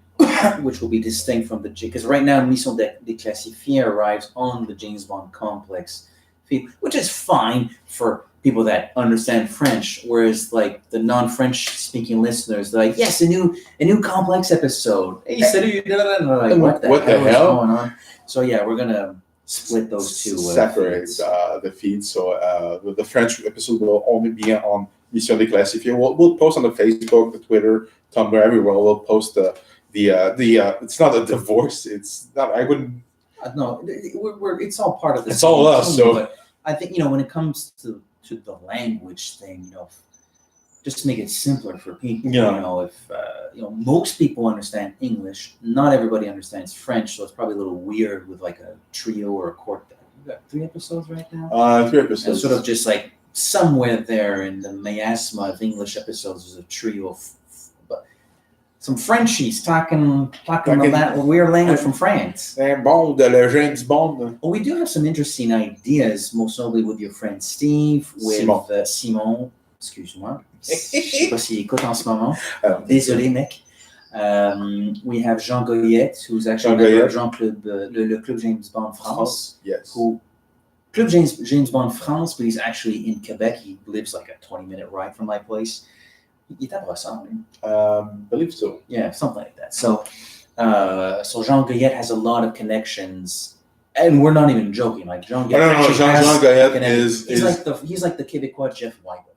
which will be distinct from the because right now Mission Déclassifiée arrives on the James Bond Complex feed, which is fine for people that understand French, whereas like the non-French speaking listeners, they're like, yes, a new Complex episode. Hey, salut, like, what the hell is going on? So yeah, we're gonna split those two. Separate the feeds. So the French episode will only be on Mission Déclassifiée. We'll post on the Facebook, the Twitter, Tumblr, everywhere. We'll post the it's not a divorce. It's not. I wouldn't. No, it's all part of this. It's all us. So but I think when it comes to the language thing, just to make it simpler for people. Yeah. If most people understand English, not everybody understands French, so it's probably a little weird with like a trio or a quartet. You got 3 episodes right now. 3 episodes. And sort of just like somewhere there in the miasma of English episodes is a trio of some Frenchies talking about that weird language from France. Bond, James Bond. Well, we do have some interesting ideas, most notably with your friend Steve, with Simon. Excuse-moi. Je sais pas s'il écoute en ce moment. Désolé, mec. We have Jean Goyette, who's actually le Club James Bond France. Yes. Club James Bond France, but he's actually in Quebec. He lives like a 20-minute ride from my place. Il est à Brossard, believe so. Yeah, something like that. So Jean Goyette has a lot of connections, and we're not even joking. Like Jean Goyette, Jean Goyette he's like the Québécois Jeff Weibel,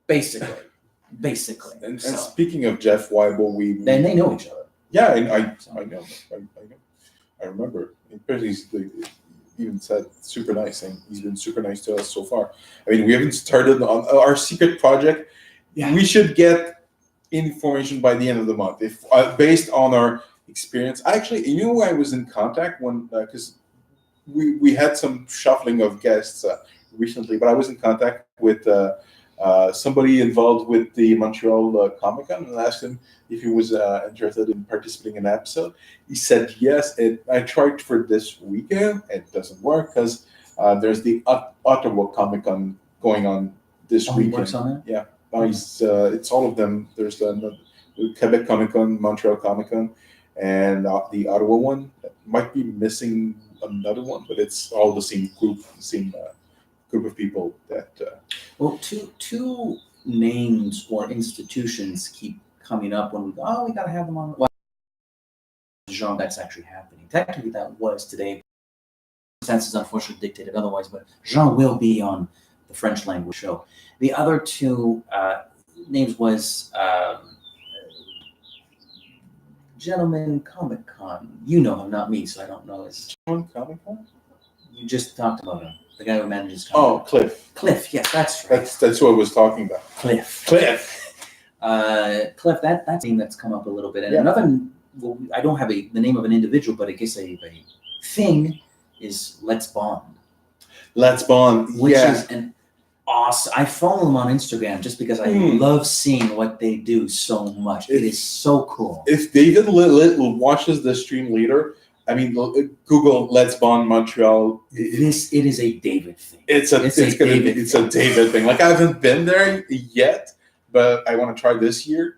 basically. And speaking of Jeff Weibel, then they know each other. Yeah, I know. I remember. He's even said super nice, and he's been super nice to us so far. I mean, we haven't started on our secret project. Yeah. We should get information by the end of the month, if based on our experience. Actually, I was in contact when because we had some shuffling of guests recently, but I was in contact with somebody involved with the Montreal Comic Con and asked him if he was interested in participating in an episode. He said yes. I tried for this weekend. It doesn't work because there's the Ottawa Comic Con going on this weekend. He works on it? Yeah. It's all of them. There's the Quebec Comic Con, Montreal Comic Con, and the Ottawa one. Might be missing another one, but it's all the same group, group of people that. Well, two names or institutions keep coming up when we go, we got to have them on. Well, Jean, that's actually happening. Technically, that was today. Circumstances unfortunately dictated otherwise, but Jean will be on the French language show. The other two names was Gentleman Comic Con. You know him, not me, so I don't know his. Gentleman Comic Con? You just talked about him. The guy who manages. Oh, Cliff. Cliff, yes, that's right. That's what I was talking about. Cliff. Cliff, that's a name that's come up a little bit. And Yeah. another, well, I don't have the name of an individual, but I guess a thing is Let's Bond. Let's Bond, which yeah. is an awesome. I follow them on Instagram just because I love seeing what they do so much. It is so cool. If David watches the stream later, I mean, Google Let's Bond Montreal. It is a David thing. It's a David thing. Like, I haven't been there yet, but I want to try this year.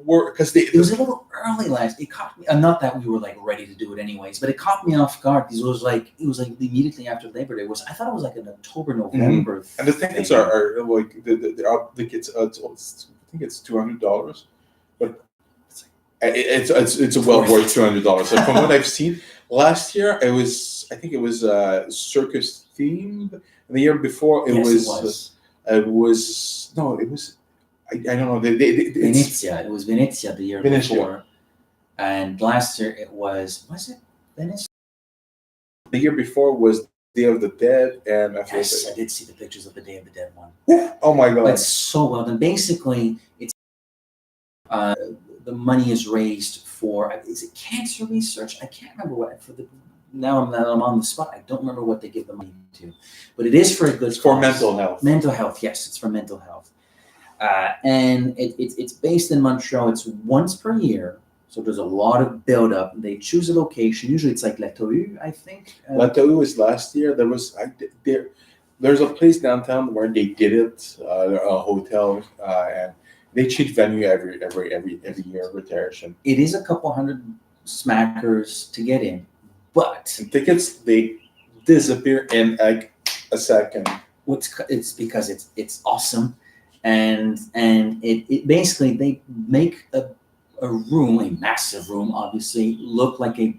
Because it was a little early last. It caught me. Not that we were like ready to do it anyways, but it caught me off guard because it was like immediately after Labor Day. I thought it was like an October, November. Mm-hmm. And the tickets are like the tickets. I think it's $200, but it's a well worth $200. So from what I've seen, last year I think it was circus themed, and the year before it was. I don't know. Venezia. It was Venezia the year before, and last year it was it Venezia? The year before was Day of the Dead, and I did see the pictures of the Day of the Dead one. Oh my god! It's so well done. Basically, it's the money is raised for is it cancer research? I can't remember what now I'm on the spot. I don't remember what they give the money to, but it is for a good cause. For mental health. Mental health, yes, it's for mental health. And it's based in Montreal. It's once per year, so there's a lot of build-up. They choose a location. Usually, it's like La Tohu, I think. La Tohu was last year. There's a place downtown where they did it, a hotel, and they change venue every year rotation. It is a couple hundred smackers to get in, but and tickets they disappear in like a second. It's because it's awesome. And it basically they make a room, a massive room, obviously, look like they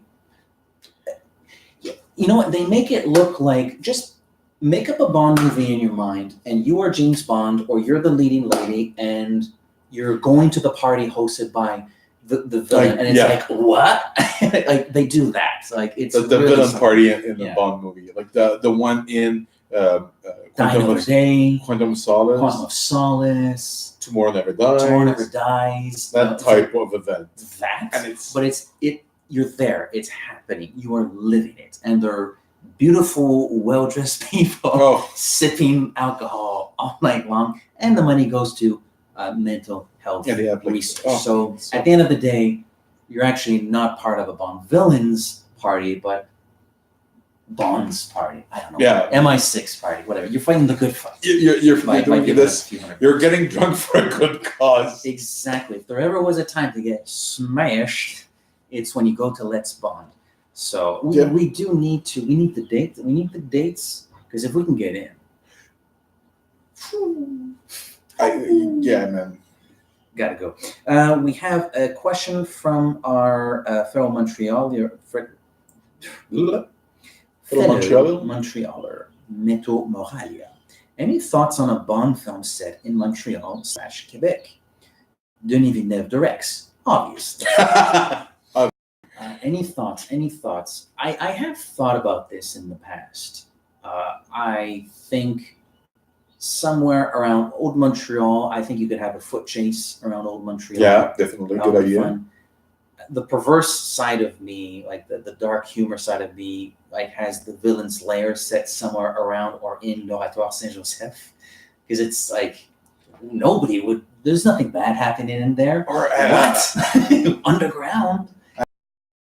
make it look like just make up a Bond movie in your mind, and you are James Bond, or you're the leading lady, and you're going to the party hosted by the villain, and it's like what? Like they do that. Like it's the really villain party in the Bond movie, like the one in. Quantum of Solace. Tomorrow Never Dies. That type of event. You're there. It's happening. You are living it, and they're beautiful, well-dressed people sipping alcohol all night long, and the money goes to mental health research. So at the end of the day, you're actually not part of a Bond villains party, but Bond's party. I don't know. Yeah. MI6 party. Whatever. You're fighting the good fight. You're doing this. You're getting drunk for a good cause. Exactly. If there ever was a time to get smashed, it's when you go to Let's Bond. So we do need to. We need the date. We need the dates because if we can get in. Man. Gotta go. We have a question from our fellow Montrealer. Montrealer, Meto Moralia. Any thoughts on a Bond film set in Montreal/Quebec? Denis Villeneuve directs, obviously. Any thoughts? I have thought about this in the past. I think somewhere around Old Montreal, I think you could have a foot chase around Old Montreal. Yeah, definitely. Good idea. Fun. The perverse side of me, like the dark humor side of me, like has the villain's lair set somewhere around or in l'Oratoire Saint-Joseph, because it's like there's nothing bad happening in there. Or underground.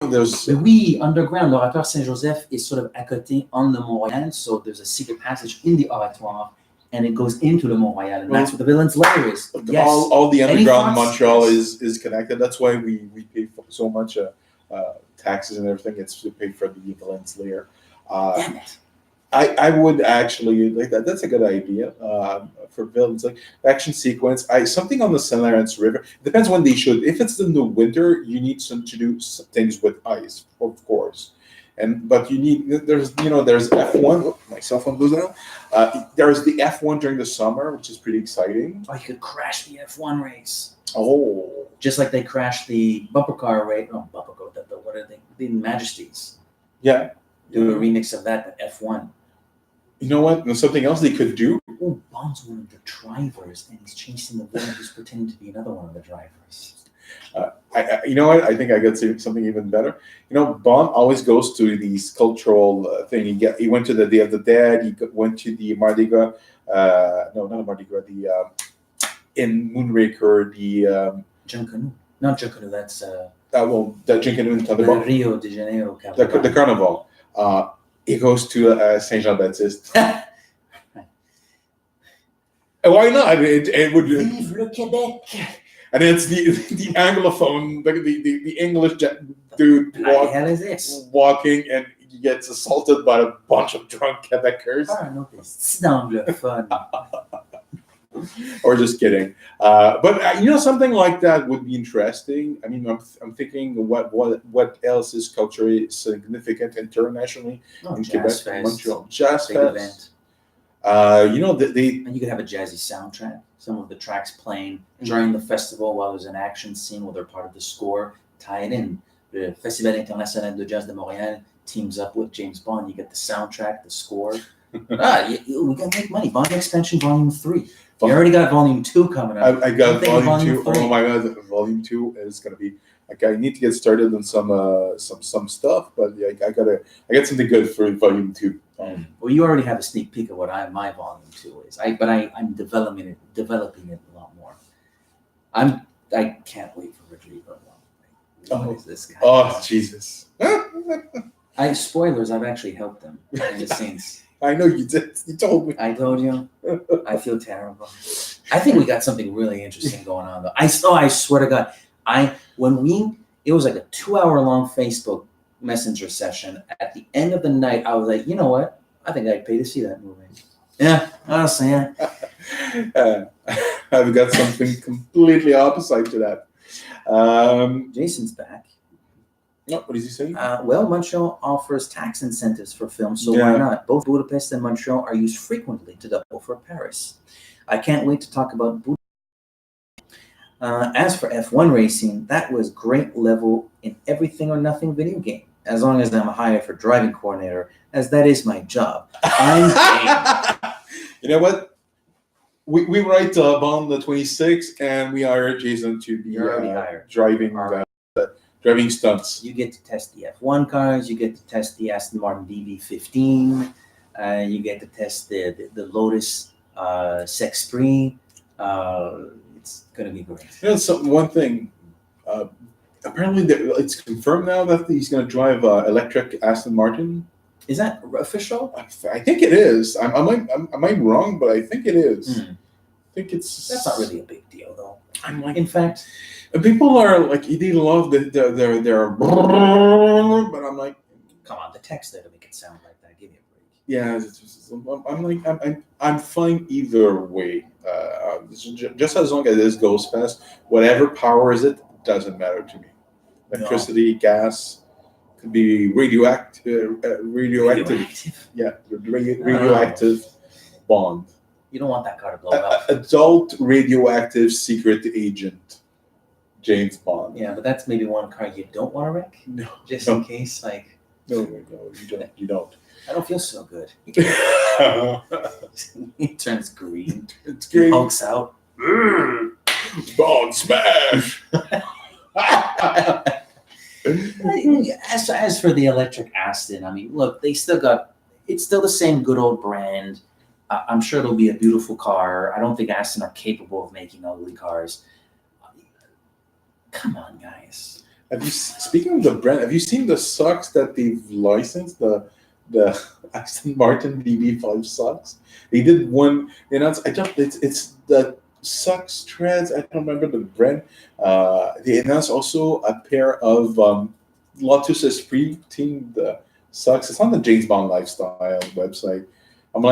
Underground. L'Oratoire Saint-Joseph is sort of à côté on the Mont-Royal, so there's a secret passage in the Oratoire, and it goes into the Mont-Royal, and that's what the villain's lair is. Yes. All the underground Montreal is connected. That's why we pay so much taxes and everything. It's to pay for the villain's lair. Damn it. I would actually like that. That's a good idea for villains, like action sequence. Something on the St. Lawrence River. Depends when they should. If it's in the winter, you need to do some things with ice, of course. But you need there's F1. My cell phone goes down. There's the F1 during the summer, which is pretty exciting. You could crash the F1 race. Oh, just like they crashed the bumper car race. No, bumper car. What are they? The Majesties. Yeah. Do a remix of that, but F1. You know what? There's something else they could do. Oh, Bond's one of the drivers, and he's chasing the villain who's pretending to be another one of the drivers. You know what? I think I got something even better. You know, Bond always goes to these cultural thing. He went to the Day of the Dead. He went to the Mardi Gras. No, not Mardi Gras. In Moonraker, the Junkanoo. Not Junkanoo. That's the Junkanoo in the Thunderbolt. Rio de Janeiro The Carnival. Carnival. He goes to Saint Jean Baptiste. Why not? It would. Vive le Québec! And it's the anglophone, the English dude What the hell is this? walking, and he gets assaulted by a bunch of drunk Quebecers. Ah, non, c'est anglophone. Or just kidding. But you know, something like that would be interesting. I mean, I'm thinking what else is culturally significant internationally in Jazz Quebec, Fest. Montreal. Jazz Big Fest. event. You know, they And you could have a jazzy soundtrack. Some of the tracks playing during the festival while there's an action scene where they're part of the score. Tie it in. The Festival International de Jazz de Montréal teams up with James Bond. You get the soundtrack, the score. We can make money. Bond Expansion Volume 3. You already got Volume 2 coming up. I got Volume 2. 3. Oh my God, Volume 2 is gonna be like, I need to get started on some stuff, but yeah, I got something good for Volume 2. Well, you already have a sneak peek of what my Volume 2 is. I'm developing it a lot more. I can't wait for Rodrigo. What is this guy? Oh Jesus! Spoilers. I've actually helped them behind the scenes. I know you did. You told me. I told you. I feel terrible. I think we got something really interesting going on, though. I swear to God, it was like a 2-hour long Facebook Messenger session. At the end of the night, I was like, you know what? I think I'd pay to see that movie. Yeah, honestly, yeah. I've got something completely opposite to that. Jason's back. No, what is he saying? Well, Montreal offers tax incentives for films, so why not? Both Budapest and Montreal are used frequently to double for Paris. I can't wait to talk about Budapest. As for F1 racing, that was great level in everything or nothing video game. As long as I'm hired for driving coordinator, as that is my job. I'm game. You know what? We write Bond the 26th, and we hire Jason to be You're already hired. Driving stunts. You get to test the F1 cars. You get to test the Aston Martin DB15. You get to test the Lotus Sexpree. It's gonna be great. You know, one thing. Apparently, it's confirmed now that he's going to drive electric Aston Martin. Is that official? I think it is. I might wrong, but I think it is. I think it's. That's not really a big deal, though. I'm like, in fact, people are like, they love their. But I'm like, come on, the text there to make it sound like that. Give me a break. Yeah, I'm like, I'm fine either way. Just as long as this goes fast, whatever powers it doesn't matter to me. Electricity, gas, could be radioactive. Yeah, radioactive Bond. You don't want that car to blow up. Adult radioactive secret agent, James Bond. Yeah, but that's maybe one car you don't want to wreck. No, just in case, like. No, you don't. I don't feel so good. He turns green. It's green. He hulks out. Bond smash. As for the electric Aston, I mean, look, it's still the same good old brand. I'm sure it'll be a beautiful car. I don't think Aston are capable of making ugly cars. Come on, guys. Speaking of the brand, have you seen the socks that they've licensed? The Aston Martin DB5 socks. They did one. It's the socks treads. I don't remember the brand. They announced also a pair of Lotus Esprit themed socks. It's on the James Bond Lifestyle website. I'm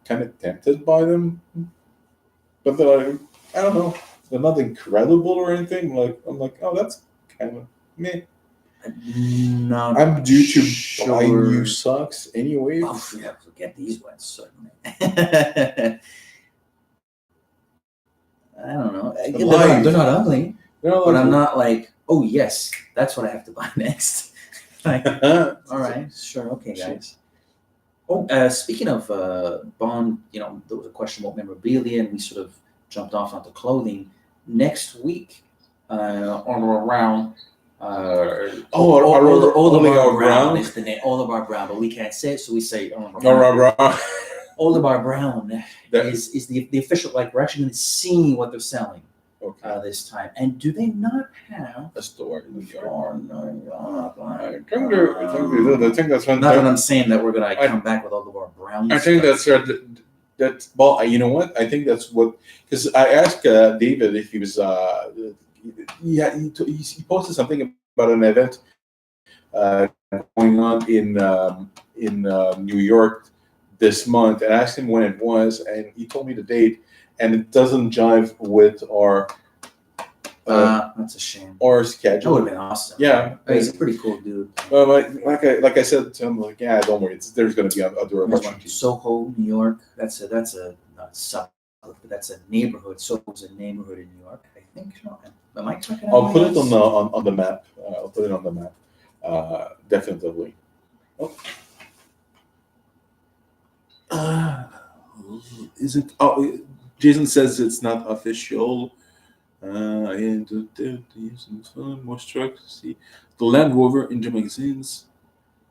kind of tempted by them, but I don't know. They're not incredible or anything. I'm like, oh, that's kind of meh. I'm due to buy new socks anyway. Oh, yeah, forget these ones, certainly. I don't know. They're not ugly, but I'm not like, oh yes, that's what I have to buy next. Like, all right, sure, okay, guys. Speaking of Bond, there was a question about memorabilia, and we sort of jumped off onto clothing. Next week, on or around, Oliver Brown is the name. Oliver Brown, but we can't say it, so we say Oliver Brown. Oliver Brown is the official. Like, we're actually going to see what they're selling. Okay. This time, and do they not have a store in New York? I think that's not that I'm saying that we're gonna come back with all of our brownies. I think that's well, you know what? I think that's what, because I asked David if he was he posted something about an event going on in New York this month, and I asked him when it was, and he told me the date, and it doesn't jive with our that's a shame. Our schedule. That would have been awesome. Yeah, he's a pretty cool dude. Well, like I said to him, yeah, don't worry, there's going to be other opportunities. Soho, New York. That's a not suburb, but that's a neighborhood. Soho's a neighborhood in New York, I think. Am I talking? I'll put it on the map. I'll put it on the map. Definitely. Is it? Oh, Jason says it's not official. More struck. See, the Land Rover in the magazines.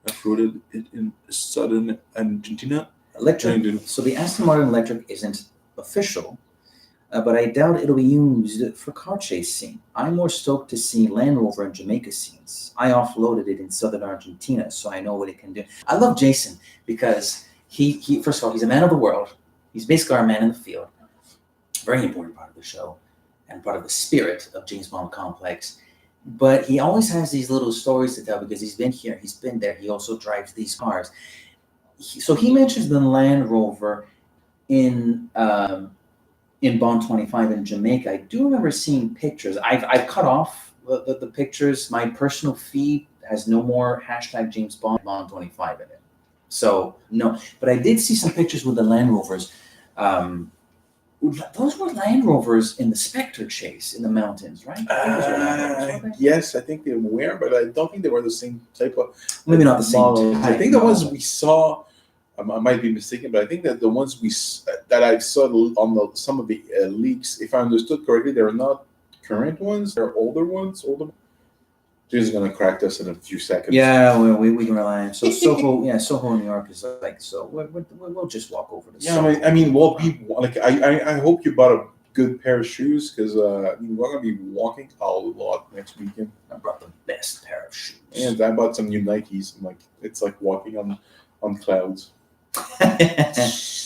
I've quoted it in southern Argentina. Electric. So the Aston Martin Electric isn't official, but I doubt it'll be used for car chase scene. I'm more stoked to see Land Rover in Jamaica scenes. I offloaded it in southern Argentina, so I know what it can do. I love Jason because he first of all, he's a man of the world. He's basically our man in the field. Very important part of the show and part of the spirit of James Bond Complex. But he always has these little stories to tell because he's been here, he's been there. He also drives these cars. So he mentions the Land Rover in Bond 25 in Jamaica. I do remember seeing pictures. I've cut off the pictures. My personal feed has no more hashtag James Bond 25 in it. So no, but I did see some pictures with the Land Rovers. Those were Land Rovers in the Spectre chase in the mountains, right? Yes, I think they were, but I don't think they were the same type of. Maybe not the same type. I think the ones we saw, I might be mistaken, but I think that the ones that I saw on some of the leaks, if I understood correctly, they're not current ones; they're older ones. She's gonna crack us in a few seconds. Yeah, we can rely on. So Soho, New York is like so. We'll just walk over to. Yeah, Soho. I mean, we'll be like I hope you bought a good pair of shoes because we're gonna be walking a lot next weekend. I brought the best pair of shoes. And I bought some new Nikes. It's like walking on clouds.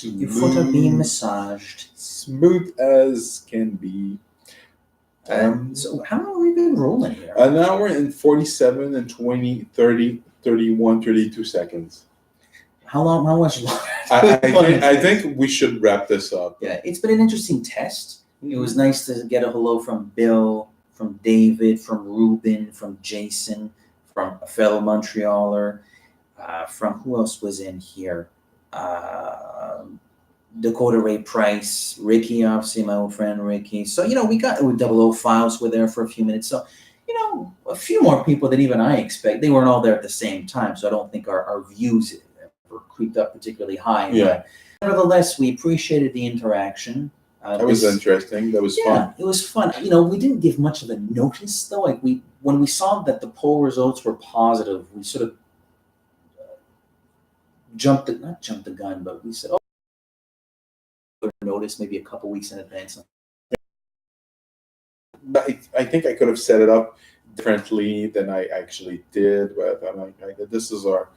Your foot are being massaged. Smooth as can be. So how long have we been rolling here? An hour and 47 and 20, 30, 31, 32 seconds. How much longer? I think we should wrap this up. Yeah, it's been an interesting test. It was nice to get a hello from Bill, from David, from Ruben, from Jason, from a fellow Montrealer, from who else was in here? Dakota Ray Price, Ricky, obviously my old friend Ricky. So, we got with 00 Files were there for a few minutes. So, a few more people than even I expect. They weren't all there at the same time, so I don't think our views ever creeped up particularly high. Yeah. But nevertheless, we appreciated the interaction. That was interesting. That was fun. It was fun. We didn't give much of a notice though. Like when we saw that the poll results were positive, we sort of not jumped the gun, but we said, notice maybe a couple weeks in advance. I think I could have set it up differently than I actually did, but I'm like, this is our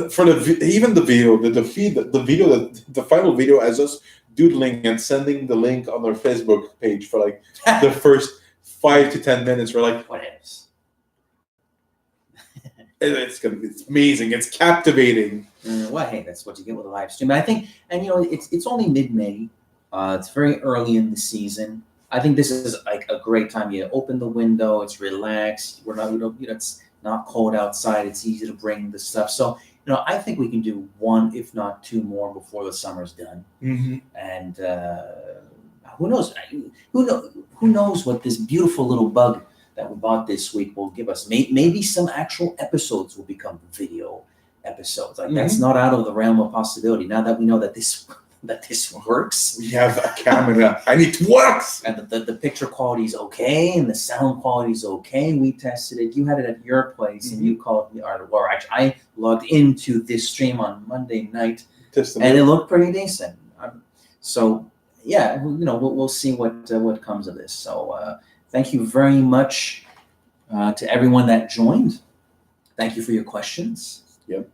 for even the video, the final video as us doodling and sending the link on our Facebook page for like the first 5 to 10 minutes. We're like, what else? It's amazing. It's captivating. Well, hey, that's what you get with a live stream. I think, and it's only mid-May. It's very early in the season. I think this is like a great time. You open the window. It's relaxed. It's not cold outside. It's easy to bring the stuff. So, I think we can do one, if not two more, before the summer's done. Mm-hmm. And who knows? Who knows what this beautiful little bug that we bought this week will give us? Maybe some actual episodes will become video episodes. Like that's not out of the realm of possibility. Now that we know that this works, we have a camera and it works. And the picture quality is okay, and the sound quality is okay. We tested it. You had it at your place, and you called me, or actually, I logged into this stream on Monday night, and it looked pretty decent. So yeah, we'll see what comes of this. So thank you very much to everyone that joined. Thank you for your questions. Yep.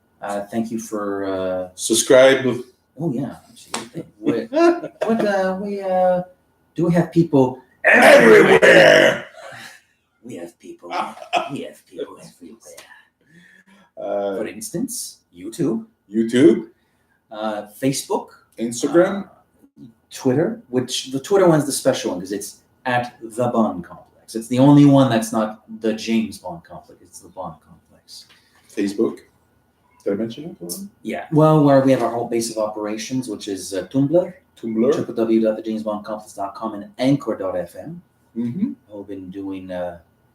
Thank you for subscribe. Oh yeah, absolutely. Do we have people everywhere? We have people. We have people everywhere. For instance, YouTube, Facebook, Instagram, Twitter. Which the Twitter one's the special one because it's at the Bond Complex. It's the only one that's not the James Bond Complex. It's the Bond Complex. Facebook. Did I mention it? Yeah. Well, where we have our whole base of operations, which is Tumblr, www.thejamesbondcomplex.com, and Anchor.fm. We've been doing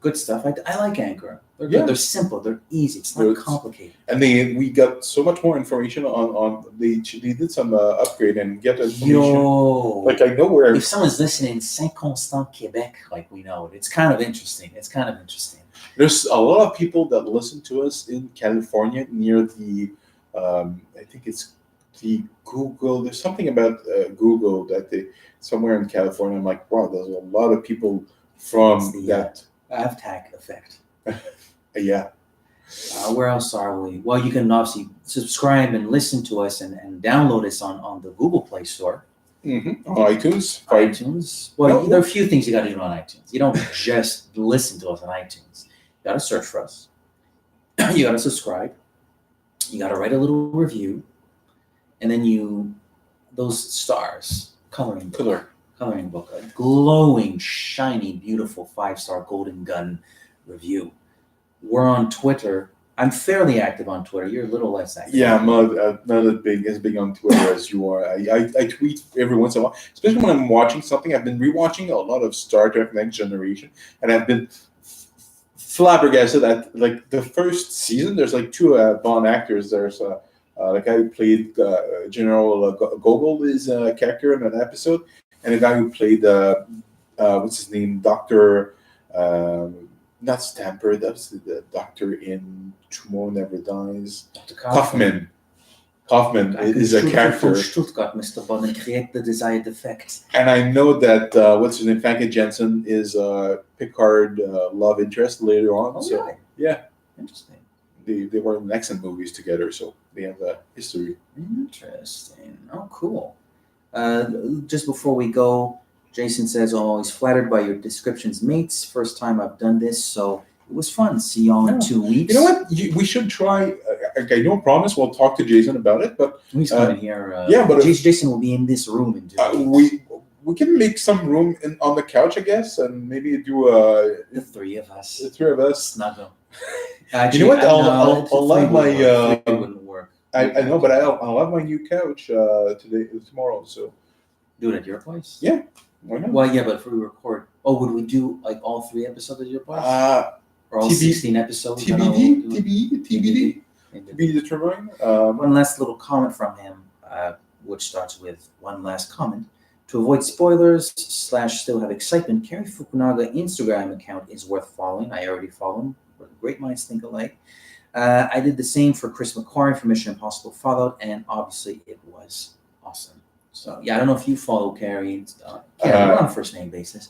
good stuff. I like Anchor. They're good. They're simple. They're easy. It's not complicated. And we got so much more information on they did some upgrade and get information. Like I know where. If someone's listening in Saint-Constant, Quebec, like we know it, it's kind of interesting. There's a lot of people that listen to us in California near the, I think it's the Google. There's something about Google that somewhere in California. I'm like, wow, there's a lot of people from that. AvTac effect. Yeah. Where else are we? Well, you can obviously subscribe and listen to us and download us on the Google Play Store. On iTunes. Well, there are a few things you got to do on iTunes. You don't just listen to us on iTunes. You got to search for us. You got to subscribe. You got to write a little review, and then those stars, coloring book, a glowing, shiny, beautiful 5-star golden gun review. We're on Twitter. I'm fairly active on Twitter. You're a little less active. Yeah, I'm not as big on Twitter as you are. I tweet every once in a while, especially when I'm watching something. I've been rewatching a lot of Star Trek Next Generation, and I've been flabbergasted at like the first season. There's like 2 Bond actors. There's the guy who played General Gogol is a character in an episode, and the guy who played what's his name, Doctor. Not Stamper, that's the doctor in Tomorrow Never Dies. Dr. Kaufman. Kaufman is a character. Stuttgart, Mr. Bond, and create the desired effect. And I know that, what's his name, Famke Janssen is Picard love interest later on. Really? Yeah. Interesting. They were in accent movies together, so they have a history. Interesting. Oh, cool. Just before we go, Jason says, always flattered by your descriptions, mates. First time I've done this, so it was fun. See y'all in 2 weeks. You know what? We should try. I don't promise we'll talk to Jason about it, but he's coming here. But Jason will be in this room in 2 weeks. We can make some room on the couch, I guess, and maybe do the 3 of us. The 3 of us. Snuggle. You know what? I'll have my. It wouldn't work. I know, but I'll have my new couch tomorrow. So do it at your place. Yeah. Why not? Well, yeah, but if we record, would we do like all 3 episodes at your place? Or all 16 episodes? TBD. To be determined. One last little comment from him, which starts with one last comment. To avoid spoilers / still have excitement, Kerry Fukunaga Instagram account is worth following. I already follow him. Great minds think alike. I did the same for Chris McQuarrie for Mission Impossible Fallout, and obviously it was awesome. So, yeah, I don't know if you follow Carrie. We're on a first-name basis.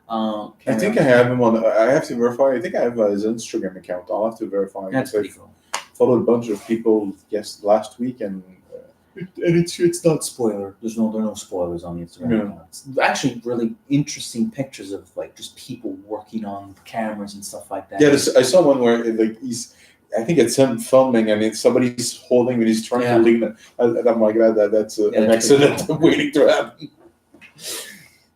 I think I have him on. I have to verify. I think I have his Instagram account. I'll have to verify. That's pretty cool. Followed a bunch of people, last week, and it's not spoiler. There are no spoilers on the Instagram account. It's actually really interesting pictures of like just people working on cameras and stuff like that. Yeah, I saw one where I think it's him filming, and somebody's holding when he's trying to leave it. And I'm like, that's an accident waiting to happen.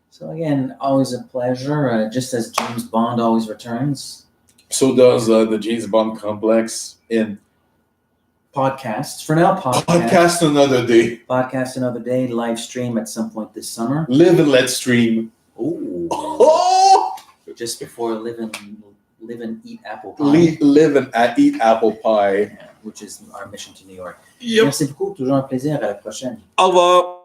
So again, always a pleasure. Just as James Bond always returns, so does the James Bond complex in podcasts. For now, podcast another day. Podcast another day. Live stream at some point this summer. Live and let stream. Ooh. Just before live and eat apple pie. Live and eat apple pie. Yeah. which is our mission to New York. Yep. Merci beaucoup, toujours un plaisir. À la prochaine. Au revoir.